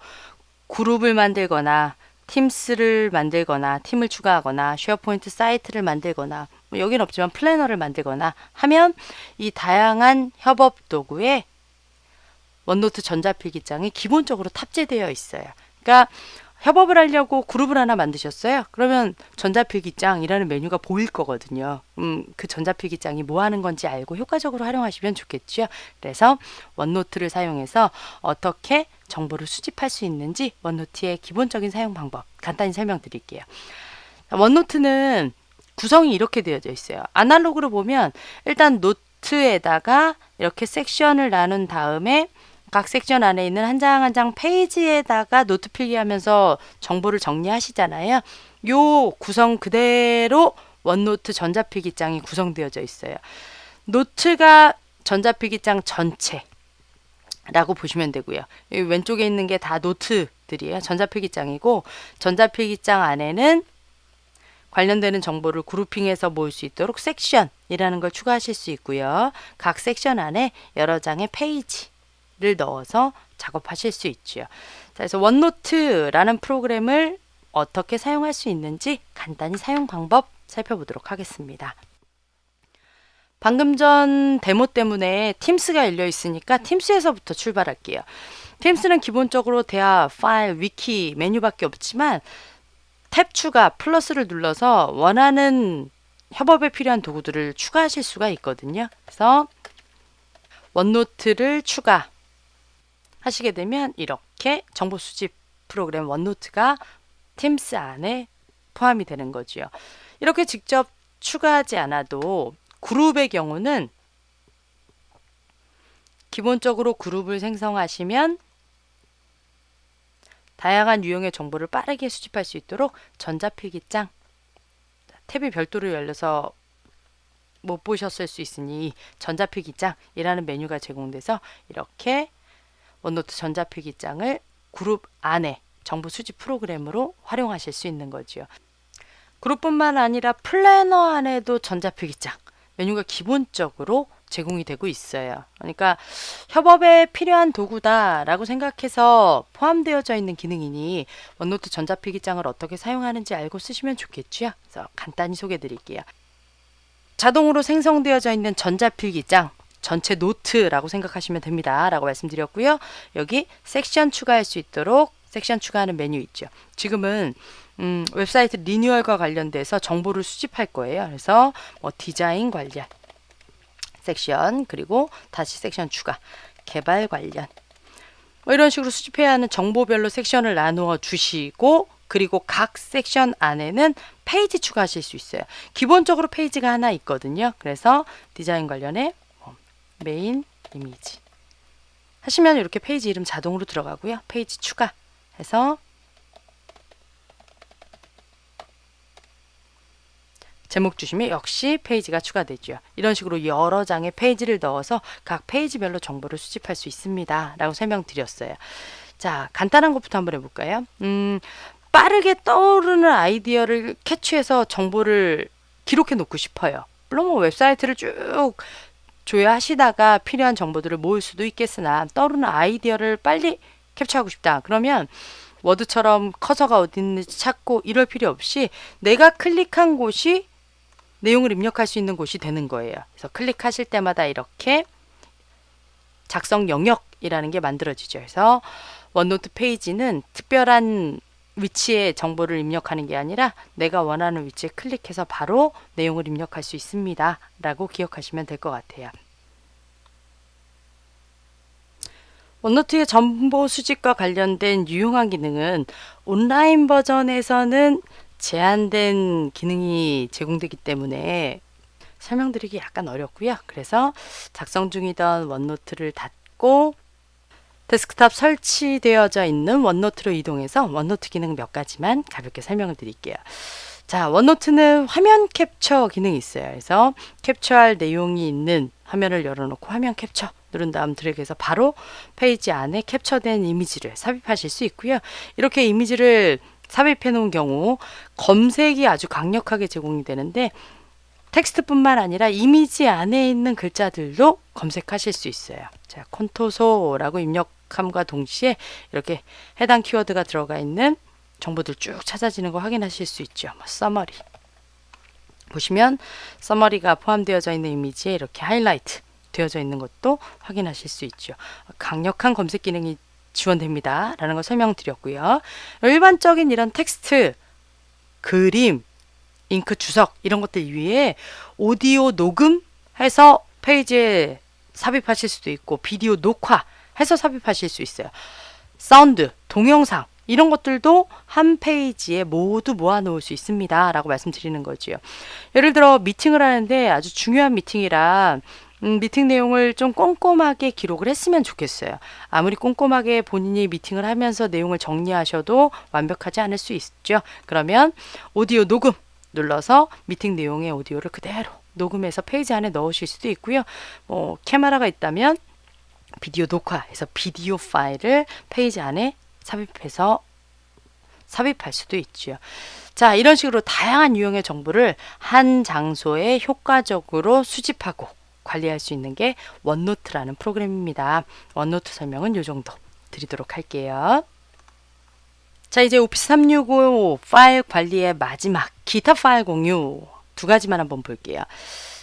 그룹을 만들거나 팀스를 만들거나 팀을 추가하거나 쉐어포인트 사이트를 만들거나 뭐 여긴 없지만 플래너를 만들거나 하면 이 다양한 협업 도구에 원노트 전자필기장이 기본적으로 탑재되어 있어요. 그러니까 협업을 하려고 그룹을 하나 만드셨어요. 그러면 전자필기장이라는 메뉴가 보일 거거든요. 그 전자필기장이 뭐 하는 건지 알고 효과적으로 활용하시면 좋겠죠. 그래서 원노트를 사용해서 어떻게 정보를 수집할 수 있는지 원노트의 기본적인 사용 방법 간단히 설명드릴게요. 원노트는 구성이 이렇게 되어져 있어요. 아날로그로 보면 일단 노트에다가 이렇게 섹션을 나눈 다음에 각 섹션 안에 있는 한 장 한 장 페이지에다가 노트 필기하면서 정보를 정리하시잖아요. 요 구성 그대로 원노트 전자필기장이 구성되어져 있어요. 노트가 전자필기장 전체라고 보시면 되고요. 여기 왼쪽에 있는 게 다 노트들이에요. 전자필기장이고 전자필기장 안에는 관련되는 정보를 그룹핑해서 모을 수 있도록 섹션이라는 걸 추가하실 수 있고요. 각 섹션 안에 여러 장의 페이지를 넣어서 작업하실 수 있죠. 그래서 원노트라는 프로그램을 어떻게 사용할 수 있는지 간단히 사용 방법 살펴보도록 하겠습니다. 방금 전 데모 때문에 팀스가 열려 있으니까 팀스에서부터 출발할게요. 팀스는 기본적으로 대화, 파일, 위키 메뉴밖에 없지만 탭 추가, 플러스를 눌러서 원하는 협업에 필요한 도구들을 추가하실 수가 있거든요. 그래서 원노트를 추가하시게 되면 이렇게 정보 수집 프로그램 원노트가 팀스 안에 포함이 되는 거죠. 이렇게 직접 추가하지 않아도 그룹의 경우는 기본적으로 그룹을 생성하시면 다양한 유형의 정보를 빠르게 수집할 수 있도록 전자필기장 탭이 별도로 열려서 못 보셨을 수 있으니 전자필기장이라는 메뉴가 제공돼서 이렇게 원노트 전자필기장을 그룹 안에 정보 수집 프로그램으로 활용하실 수 있는 거죠. 그룹뿐만 아니라 플래너 안에도 전자필기장 메뉴가 기본적으로 제공이 되고 있어요. 그러니까 협업에 필요한 도구다라고 생각해서 포함되어져 있는 기능이니 원노트 전자필기장을 어떻게 사용하는지 알고 쓰시면 좋겠죠. 그래서 간단히 소개해 드릴게요. 자동으로 생성되어져 있는 전자필기장 전체 노트라고 생각하시면 됩니다. 라고 말씀드렸고요. 여기 섹션 추가할 수 있도록 섹션 추가하는 메뉴 있죠. 지금은 웹사이트 리뉴얼과 관련돼서 정보를 수집할 거예요. 그래서 뭐 디자인 관련 섹션 그리고 다시 섹션 추가 개발 관련 뭐 이런 식으로 수집해야 하는 정보별로 섹션을 나누어 주시고 그리고 각 섹션 안에는 페이지 추가하실 수 있어요. 기본적으로 페이지가 하나 있거든요. 그래서 디자인 관련해 메인 이미지 하시면 이렇게 페이지 이름 자동으로 들어가고요. 페이지 추가해서 제목 주시면 역시 페이지가 추가되죠. 이런 식으로 여러 장의 페이지를 넣어서 각 페이지별로 정보를 수집할 수 있습니다. 라고 설명드렸어요. 자, 간단한 것부터 한번 해볼까요? 빠르게 떠오르는 아이디어를 캐치해서 정보를 기록해 놓고 싶어요. 물론 뭐 웹사이트를 쭉 조회하시다가 필요한 정보들을 모을 수도 있겠으나 떠오르는 아이디어를 빨리 캡처하고 싶다. 그러면 워드처럼 커서가 어디 있는지 찾고 이럴 필요 없이 내가 클릭한 곳이 내용을 입력할 수 있는 곳이 되는 거예요. 그래서 클릭하실 때마다 이렇게 작성 영역이라는 게 만들어지죠. 그래서 원노트 페이지는 특별한 위치에 정보를 입력하는 게 아니라 내가 원하는 위치에 클릭해서 바로 내용을 입력할 수 있습니다. 라고 기억하시면 될 것 같아요. 원노트의 정보 수집과 관련된 유용한 기능은 온라인 버전에서는 제한된 기능이 제공되기 때문에 설명드리기 약간 어렵고요. 그래서 작성 중이던 원노트를 닫고 데스크탑 설치되어져 있는 원노트로 이동해서 원노트 기능 몇 가지만 가볍게 설명을 드릴게요. 자, 원노트는 화면 캡처 기능이 있어요. 그래서 캡처할 내용이 있는 화면을 열어놓고 화면 캡처 누른 다음 드래그해서 바로 페이지 안에 캡처된 이미지를 삽입하실 수 있고요. 이렇게 이미지를 삽입해 놓은 경우 검색이 아주 강력하게 제공이 되는데 텍스트뿐만 아니라 이미지 안에 있는 글자들도 검색하실 수 있어요. 자, 콘토소라고 입력함과 동시에 이렇게 해당 키워드가 들어가 있는 정보들 쭉 찾아지는 거 확인하실 수 있죠. 서머리 보시면 서머리가 포함되어져 있는 이미지에 이렇게 하이라이트 되어져 있는 것도 확인하실 수 있죠. 강력한 검색 기능이 지원됩니다 라는 거 설명드렸고요. 일반적인 이런 텍스트, 그림, 잉크 주석 이런 것들 위에 오디오 녹음해서 페이지에 삽입하실 수도 있고 비디오 녹화해서 삽입하실 수 있어요. 사운드, 동영상 이런 것들도 한 페이지에 모두 모아놓을 수 있습니다 라고 말씀드리는 거지요. 예를 들어 미팅을 하는데 아주 중요한 미팅이라 미팅 내용을 좀 꼼꼼하게 기록을 했으면 좋겠어요. 아무리 꼼꼼하게 본인이 미팅을 하면서 내용을 정리하셔도 완벽하지 않을 수 있죠. 그러면 오디오 녹음 눌러서 미팅 내용의 오디오를 그대로 녹음해서 페이지 안에 넣으실 수도 있고요. 카메라가 있다면 비디오 녹화해서 비디오 파일을 페이지 안에 삽입할 수도 있죠. 자, 이런 식으로 다양한 유형의 정보를 한 장소에 효과적으로 수집하고 관리할 수 있는 게 원노트라는 프로그램입니다. 원노트 설명은 이 정도 드리도록 할게요. 자, 이제 오피스 365 파일 관리의 마지막 기타 파일 공유 두 가지만 한번 볼게요.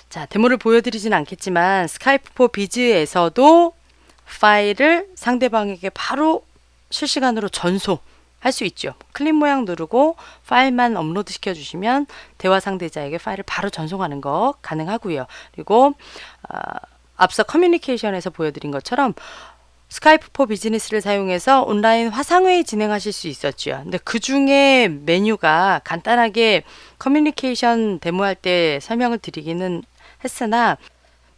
자, 데모를 보여드리진 않겠지만 스카이프 포 비즈에서도 파일을 상대방에게 바로 실시간으로 전송할 수 있죠. 클릭 모양 누르고 파일만 업로드 시켜주시면 대화 상대자에게 파일을 바로 전송하는 거 가능하고요. 그리고 앞서 커뮤니케이션에서 보여드린 것처럼 스카이프 포 비즈니스를 사용해서 온라인 화상회의 진행하실 수 있었죠. 근데 그 중에 메뉴가 간단하게 커뮤니케이션 데모할 때 설명을 드리기는 했으나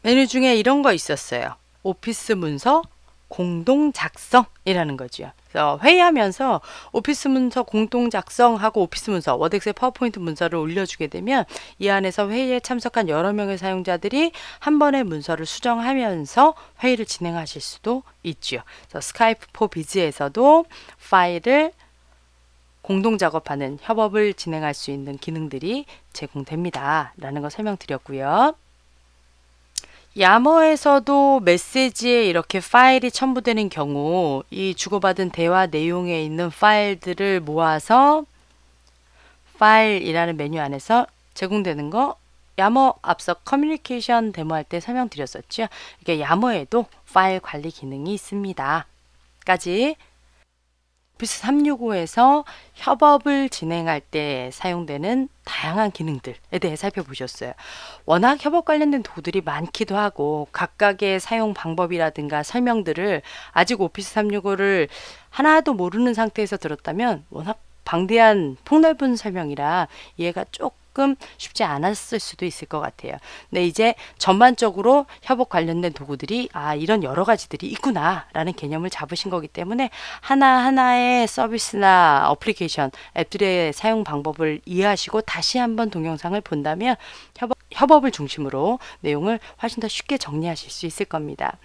메뉴 중에 이런 거 있었어요. 오피스 문서 공동 작성이라는 거죠. 그래서 회의하면서 오피스 문서 공동 작성하고 오피스 문서, 워드 엑셀 파워포인트 문서를 올려주게 되면 이 안에서 회의에 참석한 여러 명의 사용자들이 한 번의 문서를 수정하면서 회의를 진행하실 수도 있죠. 그래서 스카이프 포 비즈에서도 파일을 공동 작업하는 협업을 진행할 수 있는 기능들이 제공됩니다 라는 거 설명드렸고요. 야머에서도 메시지에 이렇게 파일이 첨부되는 경우 이 주고받은 대화 내용에 있는 파일들을 모아서 파일이라는 메뉴 안에서 제공되는 거 야머 앞서 커뮤니케이션 데모할 때 설명드렸었죠. 이게 야머에도 파일 관리 기능이 있습니다. 까지 오피스 365에서 협업을 진행할 때 사용되는 다양한 기능들에 대해 살펴보셨어요. 워낙 협업 관련된 도구들이 많기도 하고 각각의 사용 방법이라든가 설명들을 아직 오피스 365를 하나도 모르는 상태에서 들었다면 워낙 방대한 폭넓은 설명이라 이해가 조금 쉽지 않았을 수도 있을 것 같아요. 근데 이제 전반적으로 협업 관련된 도구들이 이런 여러 가지들이 있구나 라는 개념을 잡으신 거기 때문에 하나하나의 서비스나 어플리케이션, 앱들의 사용 방법을 이해하시고 다시 한번 동영상을 본다면 협업을 중심으로 내용을 훨씬 더 쉽게 정리하실 수 있을 겁니다.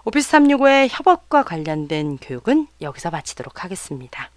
오피스 365의 협업과 관련된 교육은 여기서 마치도록 하겠습니다.